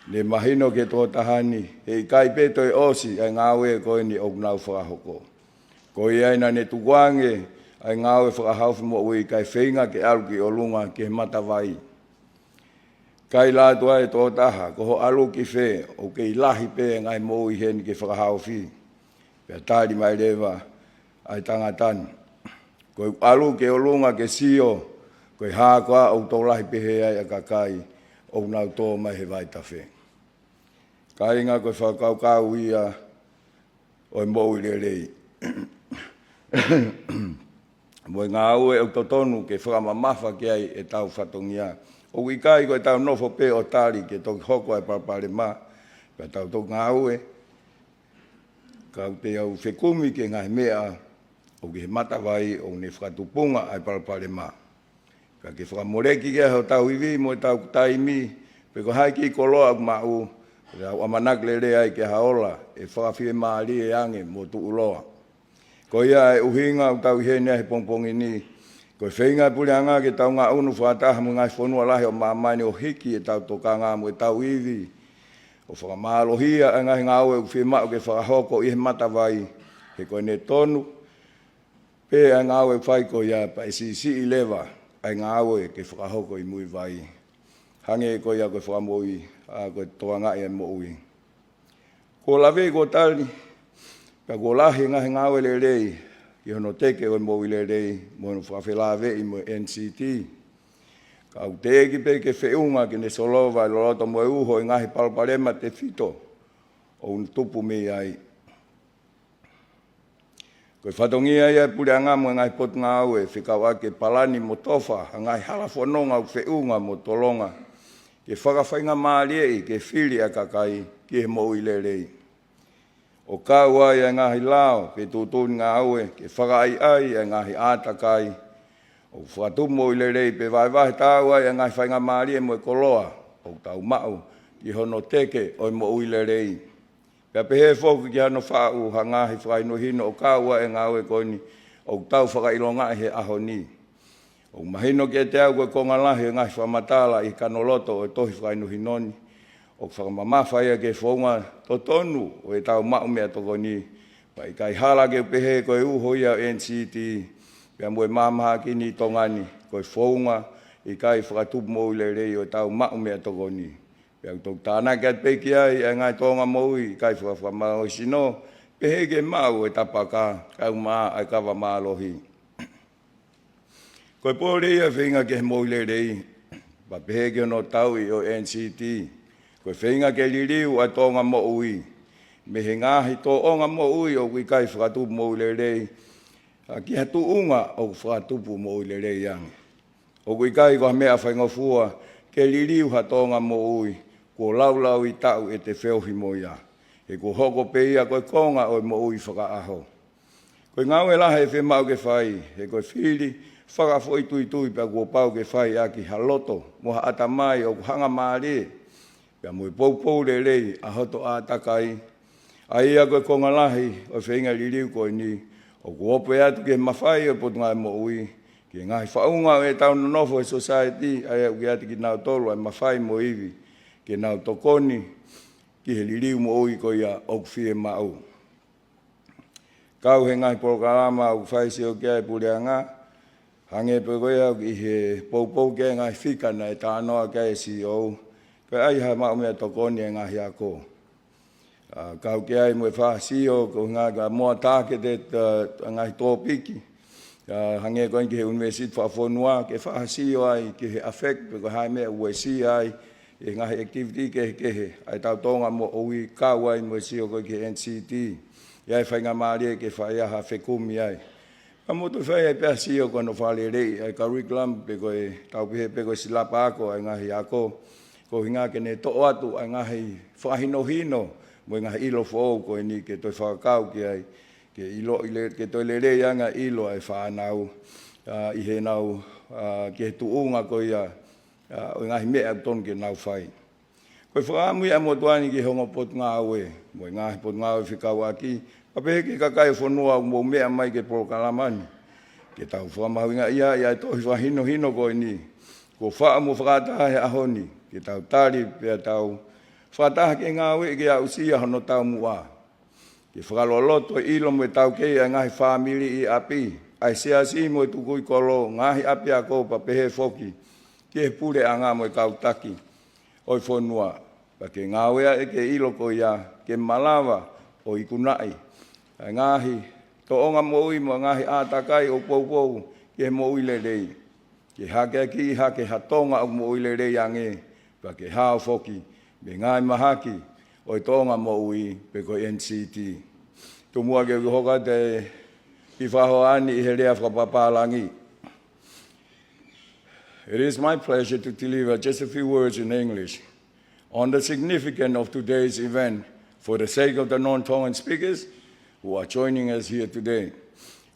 Le mahino ke tō tahani, he kai peto e osi ai ngāwe koe ni o nau whakahoko. Ko i aina ne tukuange ai ngāwe whakahauwhi mo ui kai whenga ke alu ki o lunga ke matawai. Kai Latu ai tō taha, ko ho alu ki whe o ke ilahi pe ngai mo ui hen ke whakahauwhi. Pea tāri mai rewa ai tangatani. Ko alu ke o lunga ke sio, ko i hākoa o tō lahi pehe ai a kakai o nau tō mai he vai tawhe. Ka inga koe whakaukau ia o mo ui rei. Mo ngā ue au totonu ke whakamamafa ki ai e tau whatongia. O wikai koe tau nofo pe o tāri ke toki hoko ai parapare mā. Ka tau tō ngā ue. Ka te au whekumi ke ngā mea o ke he matawai o ne whakatupunga ai parapare mā. Ka ke whakamoreki ke hau tau iwi mo tau taimi. Pe ko hai ki koloa au mau. Au amanak le ai ke haola e whakawhie maari e ange mo tu uloa. Ko ia e uhinga u tau hene he pongpongi ni. Ko whenga puleanga ke tau ngā unu whataha mo ngai whonua lahi o mamani o hiki e tau toka ngā mo e tau iwi. O whakamalohia e ngai ngā ue u whimau ke whakahoko i he matawai. He koe ne tonu. Pe e ngā ue whai ko ia pa e si i lewa. Ai ngā ue ke whakahoko i mui vai. Hange ko ia koe whakamoi. A koe toa ngai e mo ui. Ko lawe ko tali. Ka ko lahi ngahi ngāwe le rei. Ki hono teke o mo ui le rei. Mo no whakawhilawe i mo NCT. Ka au te eki pe ke whiunga ki ne solova i loroto mo e uho i ngahi palparema te whito. O un tupu mi ai. Koe whatongia ia pure anga mo ngahi pot ngāwe. Whikau ake palani mo tofa. Ngahi halafononga u whiunga mo tolonga. Ke whakawhainga maariei ke whiri a kakai ki he mo ui le rei. O kau ai a ngahi lao ke tūtūni ngā aue ke whakai ai a ngahi ātakai. O whakatumo i le rei pe vai tāu ai a ngahi whainga maariei mo e koloa. O tau mau ki hono teke o mo ui le rei. Pea pehe whoku ki hano whau ha ngahi whaino hino o kau ai a ngā aue koini o tau whakailonga he aho ni. O mahino ke te au koe konga lahi ngai whamatala i kanoloto o e tohi whainu hinoni. O whakamamafa ia ke whaunga totonu o e tau mau mea toko ni. Pa i kai hala ke pehe koe uho ia o NCT. Pea moe mamaha ki ni tongani. Koe whaunga i kai whakatupu mo le rei o e tau mau mea toko ni. Pea tok tāna ke at peki ai e ngai tonga mo i kai whakamao i sino. Pehe ke mau e tapaka kau maa ai kawa maa lohi. Koe pōre ia whinga ke mo le rei. Pa pehe ke no tau i o NCT. Koe whinga ke liriu a tonga mo ui. Me he ngahi tō onga mo ui o kui kai whakatupu mo le rei. Ki hatu unga o whakatupu mo le rei yang. O kui kai koha mea whaingofua ke liriu ha tonga mo ui. Ko laulau i tau e te wheuhi mo ia. E ko hoko pe ia koe konga o mo ui whakaaho. Koe ngaue laha e whemau ke whai. E koe whiri. Whakafoi tui pia kua pau ke whai aki haloto, moha atamai o hanga maare. Pia mui poupou le rei a hoto a takai. A ia koe konga lahi o whenga liriu koe ni. O kuope atu ke mawhai o potunga mo ui. Ke ngahi whaunga o e tau nonofo e society. A ia uke ati ki nau tolu ai mawhai mo iwi. Ke nau tokoni ki he liriu mo ui ko ia o kuwhie mau. Kau he ngahi programa o kuwhai se o kia e pureanga. Hange pe koe au ki he poupou ke ngai whikana e tānoa ke e CEO. Koe ai ha mau mea tokoni e ngahi ako. Kau ke ai mo e wha CEO ko ngā ka moa tāke te ngai tōpiki. Hange koe ki he universit whawhonua ke wha CEO ai ki he affect pe koe hai mea ue si ai. E ngahi activity ke he. Ai tau tonga mo ui kau ai mo e CEO koe ki NCT. Iai whainga maari e ke wha ia ha whekumi ai. Ka motu whai e pia sio kono whale rei, ai curriculum pe koe tau pihe pe koe silapa ako, ai ngahi ako, ko hinga ke ne to'o atu, ai ngahi whahino hino, mo ngahi ilo whou koe ni ke toi whakakau ki ai, ke ilo, ke toi le rei anga ilo ai whanau, i he nau, ke he tuunga koe ia, o ngahi mea ton ke nau whai. Koe whakamui a motuani ki hongo pot ngā ue, mo ngahi pot ngā ue whikau aki, Ape ke kakai whanua mo mea mai ke porokalamani. Ke tau whamahuinga ia tohi whahino hino koe ni. Ko wha mo whakatahe ahoni. Ke tau tari pia tau Whataha ke ngā ue ke au sia hono tau mua. Ke whakaloloto ilo me tau kei a ngahi whamili i api. Ai sea si mo tukui kolo ngahi api a kōpa pehe foki. Ke pure a ngā mo e kautaki. Oi whonua. Pa ke ngā wea e ke ilo ko ia. Ke malawa o i kunai. Ai ngahi to onga moi mo ngahi ātakai o poupou. Ke mo ile rei. Ke hake ki hake hatonga o mo ile rei ange. Pa ke hao foki. Me ngai mahaki. Oi tonga mo ui pe ko NCT. Tumua ke hoka te I whahoani I he rea whapapalangi. It is my pleasure to deliver just a few words in English on the significance of today's event for the sake of the non-Tongan speakers who are joining us here today.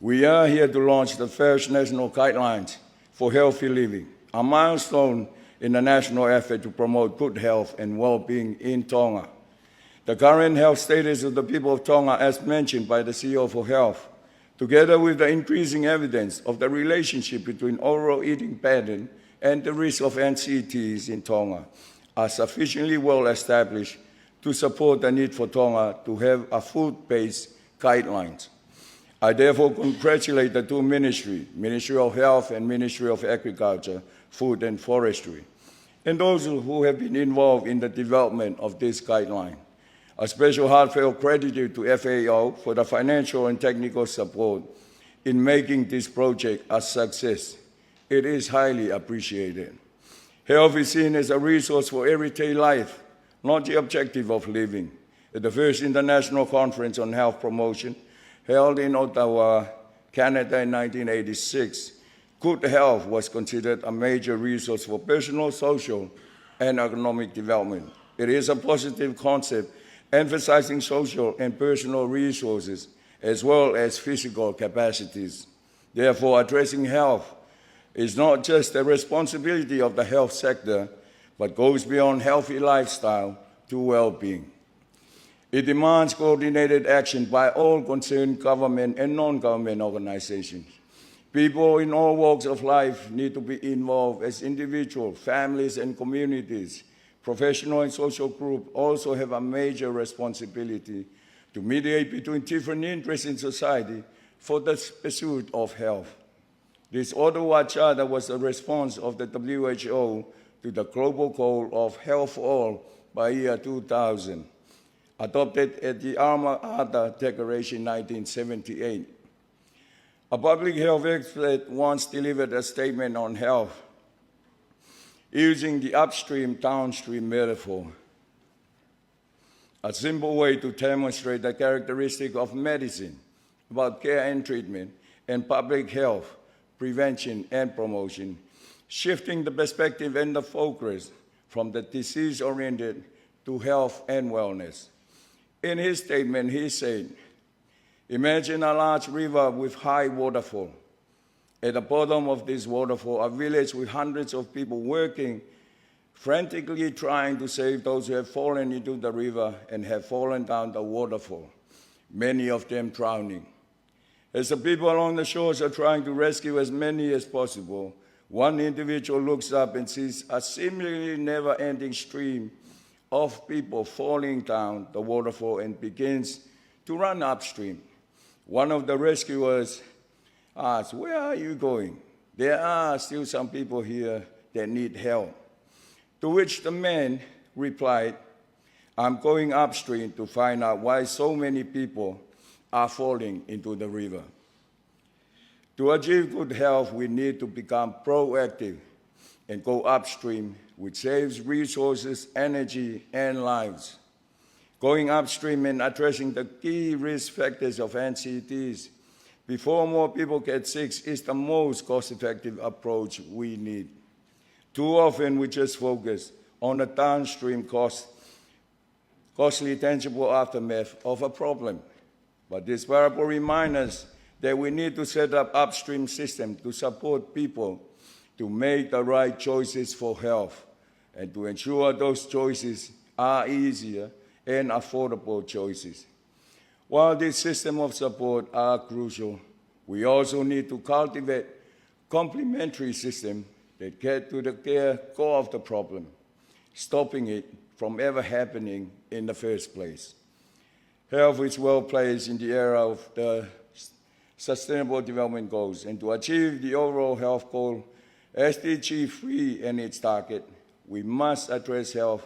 We are here to launch the first national guidelines for healthy living, a milestone in the national effort to promote good health and well-being in Tonga. The current health status of the people of Tonga, as mentioned by the CEO for Health, together with the increasing evidence of the relationship between oral eating pattern and the risk of NCTs in Tonga, are sufficiently well established to support the need for Tonga to have a food-based guidelines. I therefore congratulate the two ministries, Ministry of Health and Ministry of Agriculture, Food and Forestry, and those who have been involved in the development of this guideline. A special heartfelt gratitude to FAO for the financial and technical support in making this project a success. It is highly appreciated. Health is seen as a resource for everyday life, not the objective of living. At the first International Conference on Health Promotion, held in Ottawa, Canada in 1986, good health was considered a major resource for personal, social, and economic development. It is a positive concept emphasizing social and personal resources as well as physical capacities. Therefore, addressing health is not just a responsibility of the health sector, but goes beyond healthy lifestyle to well-being. It demands coordinated action by all concerned government and non-government organizations. People in all walks of life need to be involved as individuals, families, and communities. Professional and social groups also have a major responsibility to mediate between different interests in society for the pursuit of health. This Ottawa Charter was a response of the WHO to the global goal of health for all by year 2000, adopted at the Alma Ata Declaration in 1978. A public health expert once delivered a statement on health using the upstream-downstream metaphor, a simple way to demonstrate the characteristic of medicine about care and treatment and public health, prevention and promotion, shifting the perspective and the focus from the disease-oriented to health and wellness. In his statement, he said, imagine a large river with high waterfall. At the bottom of this waterfall, a village with hundreds of people working, frantically trying to save those who have fallen into the river and have fallen down the waterfall, many of them drowning. As the people along the shores are trying to rescue as many as possible, one individual looks up and sees a seemingly never-ending stream of people falling down the waterfall and begins to run upstream. One of the rescuers asks, "Where are you going? There are still some people here that need help." To which the man replied, "I'm going upstream to find out why so many people are falling into the river." To achieve good health, we need to become proactive and go upstream, which saves resources, energy, and lives. Going upstream and addressing the key risk factors of NCTs before more people get sick is the most cost-effective approach we need. Too often we just focus on the downstream costly tangible aftermath of a problem. But this parable reminds us that we need to set up upstream systems to support people to make the right choices for health and to ensure those choices are easier and affordable choices. While this system of support are crucial, we also need to cultivate complementary systems that get to the core of the problem, stopping it from ever happening in the first place. Health is well placed in the area of the Sustainable Development Goals, and to achieve the overall health goal, SDG 3 and its target, we must address health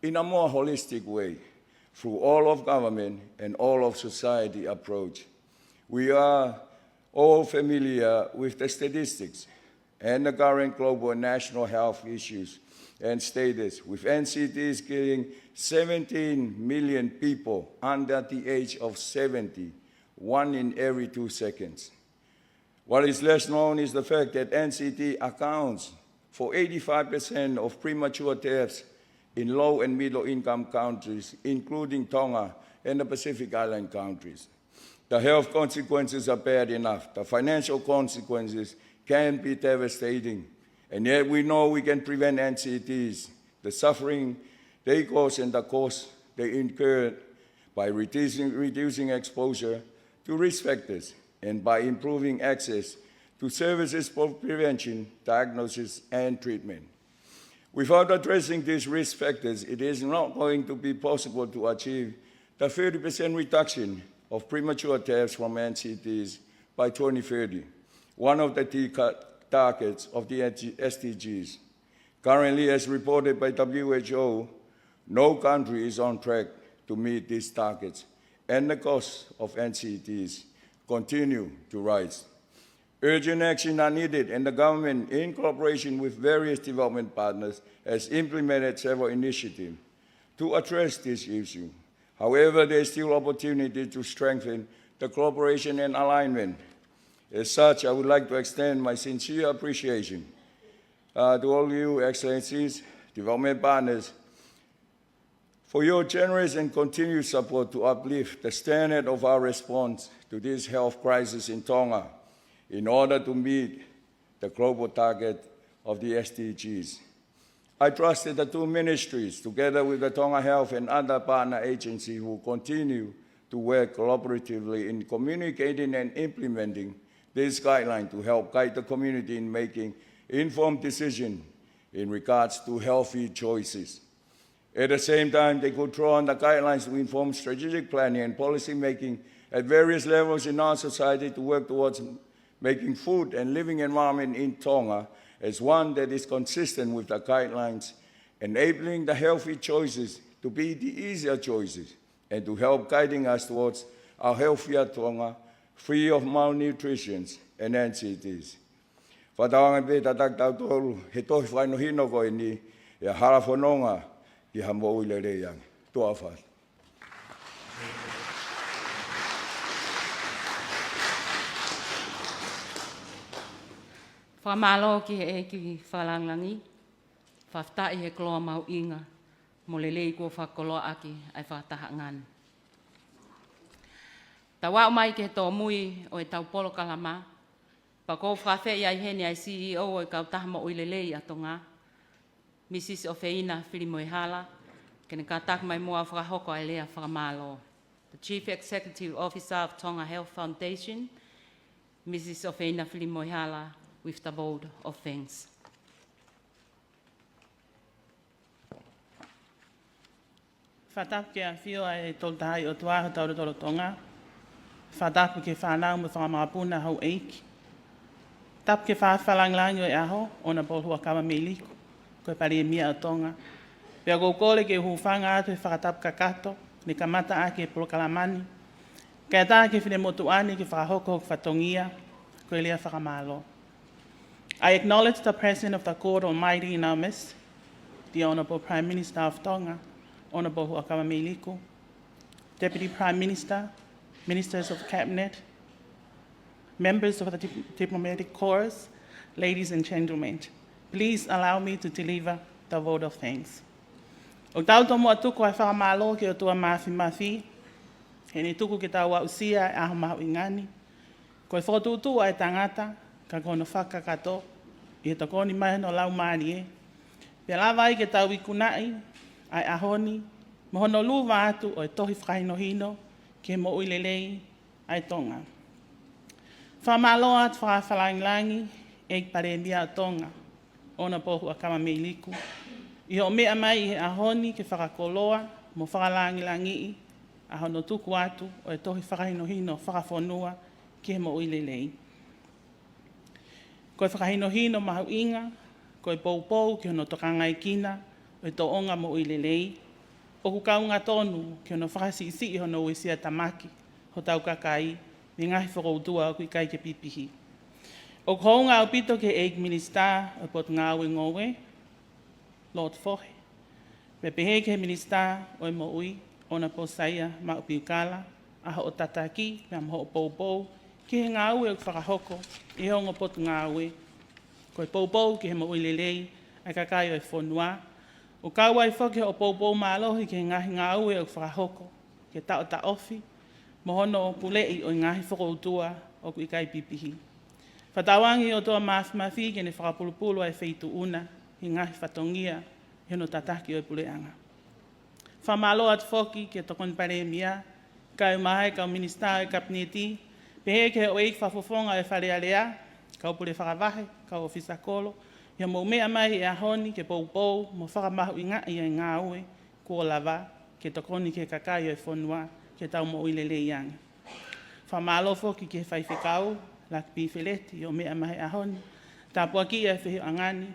in a more holistic way through all of government and all of society approach. We are all familiar with the statistics and the current global and national health issues and status, with NCTs killing 17 million people under the age of 70, 1 in every 2 seconds. What is less known is the fact that NCT accounts for 85% of premature deaths in low and middle income countries, including Tonga and the Pacific Island countries. The health consequences are bad enough. The financial consequences can be devastating. And yet we know we can prevent NCTs, the suffering they cause and the cost they incur by reducing exposure to risk factors and by improving access to services for prevention, diagnosis, and treatment. Without addressing these risk factors, it is not going to be possible to achieve the 30% reduction of premature deaths from NCTs by 2030, one of the key targets of the SDGs. Currently, as reported by WHO, no country is on track to meet these targets, and the costs of NCTs continue to rise. Urgent action are needed, and the government, in cooperation with various development partners, has implemented several initiatives to address this issue. However, there is still opportunity to strengthen the cooperation and alignment. As such, I would like to extend my sincere appreciation to all you, Excellencies, development partners, for your generous and continued support to uplift the standard of our response to this health crisis in Tonga in order to meet the global target of the SDGs. I trust that the two ministries, together with the Tonga Health and other partner agencies, will continue to work collaboratively in communicating and implementing this guideline to help guide the community in making informed decisions in regards to healthy choices. At the same time, they could draw on the guidelines to inform strategic planning and policy making at various levels in our society to work towards making food and living environment in Tonga as one that is consistent with the guidelines, enabling the healthy choices to be the easier choices and to help guiding us towards a healthier Tonga, free of malnutrition and NCTs. Whatawangan pe tatak tau tolu, he tohi whainohino koe ni, e harafononga ki hamo uile reiang. Toa whai. Whamalo ki e ki whalangangi, whaftai he kloa mau inga, mo le lei kua whakoloa aki ai whataha ngan. Ta wau mai ke tō mui o e tau polo kalama, pa kou whawhai ai heni ai CEO o e kau taha mo uile lei a Tonga, Mrs. Ofeina Whirimoi Hala, kene ka tak mai mua whakahoko ai lea whakamalo. The Chief Executive Officer of Tonga Health Foundation, Mrs. Ofeina Whirimoi Hala, with the vote of thanks. Whatapu ke a whio ai toltai o tuaha taurotoro Tonga. Whatapu ke whanau me whakamapuna hau eiki. Tapu ke whawhalanglangi o e aho, ona polhua kawa me liku, koe pari e mia o Tonga. Pea koukole ke huwhanga atu e whakatapu kakato, ne kamata ake e polokalamani. Kea tā ke whine motuani ke whakahoko whatongia, koe lea whakamalo. I acknowledge the presence of the God Almighty in our midst, the Honourable Prime Minister of Tonga, Honourable Huakawa Meiliku, Deputy Prime Minister, Ministers of Cabinet, members of the Diplomatic Corps, ladies and gentlemen, please allow me to deliver the vote of thanks. O tau tomo atuku ai whakamalo ke o tua mafi, he ni tuku ke tau ausia e aho mahu ingani, koe whotutu ai tangata, ka kono whakakato, i he takoni mai no lau maari e. Pea lawa ai ke tau ikunai, ai ahoni, mohono luwa atu o e tohi whainohino, ke mo uilelei ai Tonga. Whamalo atu whakawhalangilangi, e pare mia Tonga, ona pohu a kama meiliku. I o mea mai i he ahoni ke whakakoloa, mo whakalangi ahono tuku atu o e tohi whakahinohino whakawhonua ki he mo uilelei. Koe whakahinohino mahu inga, koe poupou ki hono tokangai kina, o e toonga mo uilelei, o ku kaunga tonu ki hono whakasisi i hono uisia tamaki, ho tau kakai, ni ngahi whakoutua o kui kai ke pipihi. O kounga au pito ke Egg Minister o pot ngāwe ngowe, Lord Fohe. Pepehe ke Minister o mo ui, ona posaia ma upiukala, aha o tataki, pia mho o poupou, ki he ngāwe o whakahoko, i hongo pot ngāwe. Koe poupou ki he mo uilelei, ai kakai o e whonua. O kaua i whoke o poupou mālohi ki he ngahi ngāwe o whakahoko, ke tao ta ofi, mohono o pulei o ngahi whakoutua o kui kai pipihi. Whatawangi o toa MAFF ke ne whakapulupulu ai wheitu una, i ngahi whatongia, i hono tataki o puleanga. Whamalo at whoki ke tokon pare mia, kai mahai kau minister e kapneti, pehe ke o eik whafofonga e wharearea, kau pule whakavahe, kau ofisa kolo, ia mo mea mai e ahoni ke poupou, mo whakamahu i ngā ue, kua lava, ke tokoni ke kakai o e whonua, ke tau mo uilele iangi. Whamalo whoki ke whaiwhikau, lak piwheleti o mea mahi ahoni, tāpua ki e whihi angani,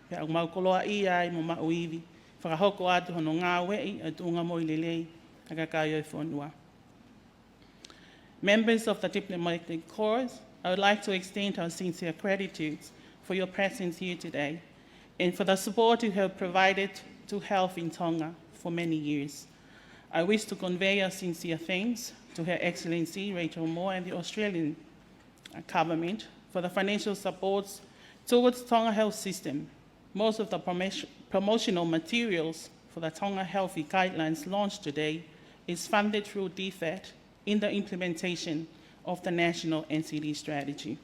pe au maukoloa i ai mo mauiwi, whakahoko atu hono ngā wei e tunga mo uilelei, a kakai o e whonua. Members of the Diplomatic Corps, I would like to extend our sincere gratitude for your presence here today and for the support you have provided to health in Tonga for many years. I wish to convey our sincere thanks to Her Excellency Rachel Moore and the Australian government for the financial supports towards Tonga health system. Most of the promotional materials for the Tonga Healthy Guidelines launched today is funded through DFAT in the implementation of the National NCD Strategy.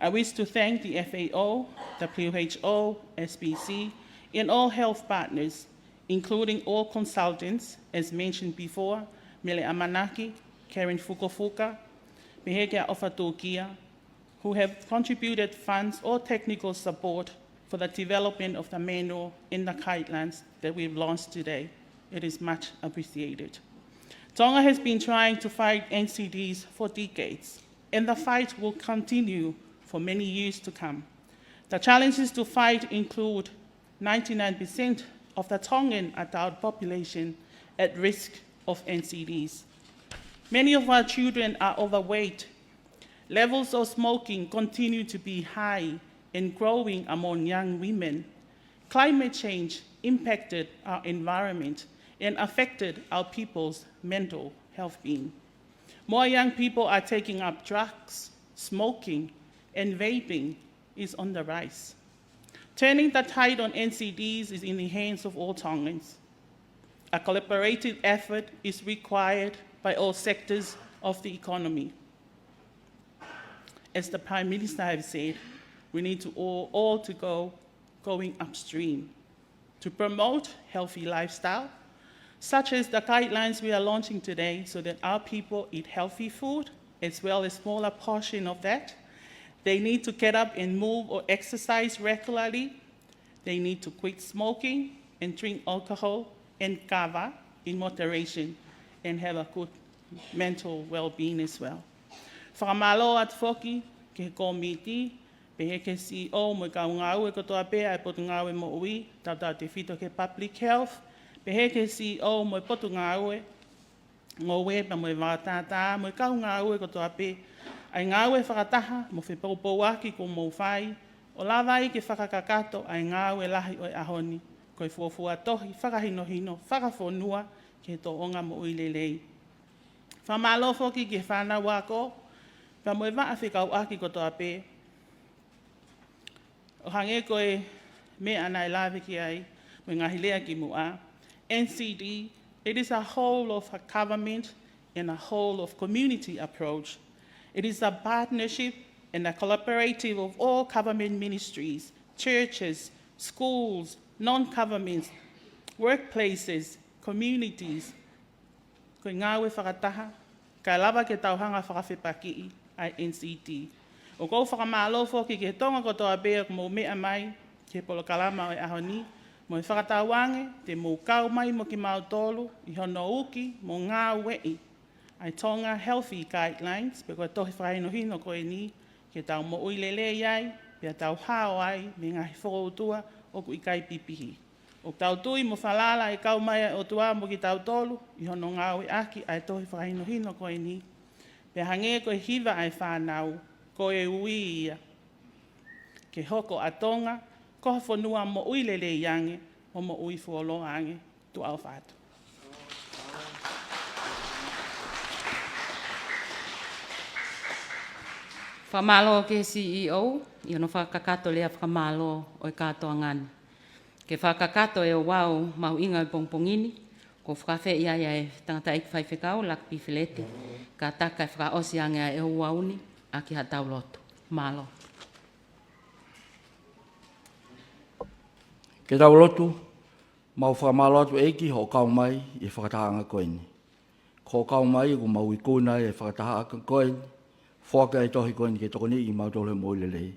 I wish to thank the FAO, the WHO, SPC, and all health partners, including all consultants, as mentioned before, Mele Amanaki, Karen Fukufuka, Meheke Ofatokia, who have contributed funds or technical support for the development of the manual and the guidelines that we've launched today. It is much appreciated. Tonga has been trying to fight NCDs for decades, and the fight will continue for many years to come. The challenges to fight include 99% of the Tongan adult population at risk of NCDs. Many of our children are overweight. Levels of smoking continue to be high and growing among young women. Climate change impacted our environment and affected our people's mental health being. More young people are taking up drugs, smoking, and vaping is on the rise. Turning the tide on NCDs is in the hands of all Tongans. A collaborative effort is required by all sectors of the economy. As the Prime Minister has said, we need to all to go going upstream to promote healthy lifestyle, such as the guidelines we are launching today so that our people eat healthy food, as well as a smaller portion of that. They need to get up and move or exercise regularly. They need to quit smoking and drink alcohol and kava in moderation and have a good mental well-being as well. Whakamalo at whoki ke komiti, pehe ke CEO mo ka ngau e kotoa pea e potu ngau e mo ui, tata te whito ke public health, pehe ke CEO mo e potu ngau e, ngowe pa mo e wātātā, mo e kau ngau e kotoa pea, ai ngau e whakataha mo whipopou aki ko mou whai, o lawai ke whakakakato ai ngau e lahi o e ahoni, koe fuafua tohi, whakahinohino, whakawhonua ke tō onga mo uilelei. Whamalo whoki ke whānau wako, pa mo e waa whikau aki kotoa pē. O hange koe me ana e lawe ki ai, mo ngahi lea ki mua. NCD, it is a whole of a government and a whole of community approach. It is a partnership and a collaborative of all government ministries, churches, schools, non-governments, workplaces, communities. Koe ngāwe whakataha, kai lava ke tauhanga whakawhipaki ai NCD. O kou whakamālo whoki ke tonga kotoa bea mo mea mai, ke polo kalama o e ahoni, Mo i whakatawange, te mō kau mai mo ki mautolu, i hono uki, mo ngā wei. Ai Tonga Healthy Guidelines, pe koe tohi whakainohino koe ni, ke tau mo uilele iai, pe tau hao ai, me ngahi whakoutua, oku i kai pipihi. O tau tui mo whalala e kau mai o tua mo ki tau tolu, i hono ngā ui aki ai tohi whakainohino koe ni. Pe hange koe hiva ai whanau, koe ui ia. Ke hoko a Tonga, koha whanua mo uilele iange, o mo ui fuolo ange, tu au whātu. Whamalo ke CEO, i ono whakakato lea whamalo o i katoa ngani. Ke whakakato e o wau mau inga i pongpongini, ko whakawhe ia e tangata iki whaiwhekau, lakpi whilete, ka taka e whakaosi angia e o wauni, a ki hatau lotu. Malo. Ke tau lotu, mau whamalo atu eiki ho kau mai i whakatahanga koini. Ko kau mai ko mau i kuna e whakatahanga koini, whaka e tohi koini ke tokoni i mau tolu mo lelei.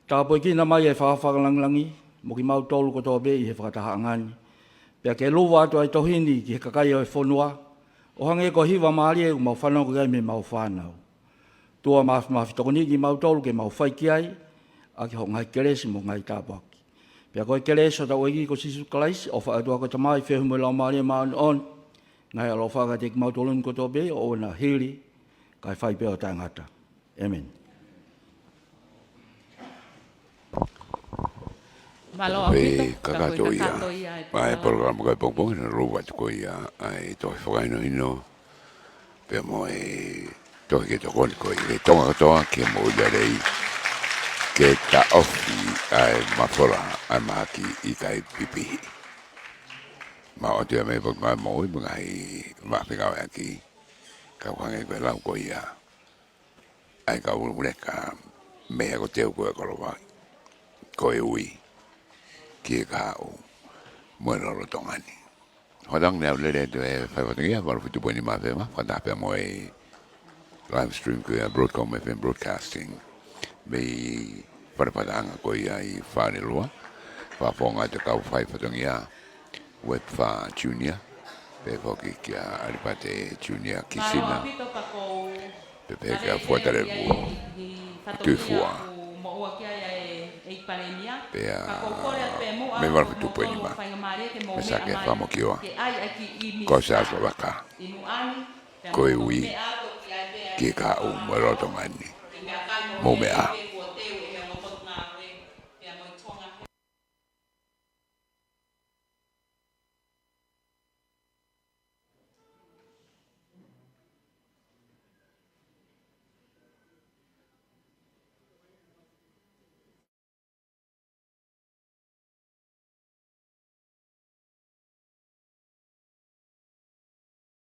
Tā poi kina mai e whakawhakalanglangi, mo ki mau tolu ko tō bei he whakatahangani. Pea ke luwa atu ai tohini ki he kakai o e whonua, o hange ko hiwa maari e ko mau whanau ko gai me mau whanau. Tua MAFF tokoni ki mau tolu ke mau whaiki ai, a ki ho ngai keresi mo ngai tāpaki. Pea koe keresi o tau egi ko sisu kalaisi, o whaatua ko tamai whehu mo lau maari e maani on, ngai alo whaka te ki mau tolu ko tō bei, o na hiri, kai whai peo tangata. Amen. Malo Pe kakato ia. Mai programa kai pongpong na ruwa ko ia ai to whakaino ino. Pe mo e to ke to kon ko i tonga toa ke mo ia rei. Ke ta ofi ai mafora ai maki i kai pipi. Ma o te me pok mai mo i ngai ma pega aki. Ka wange ko lau ko ia. Ai ka ureka me ko teu ko ko ko e ui. Ki ka o moero lo tongani. Hodang neu le de whaiwatangia, waru fitu poini mawema, whatape mo e live stream ko ia Broadcom FM Broadcasting. Mei wharepatanga ko ia i whanelua, whaponga te kau whaiwatangia web wha junior, pe whoki kia aripate junior kisina, pe pe kia whatarewu tufua. Pea me waru tu poini ma me sake famo kiwa ko sa so baka ko e ui ki ka o mo ro to mani mo me a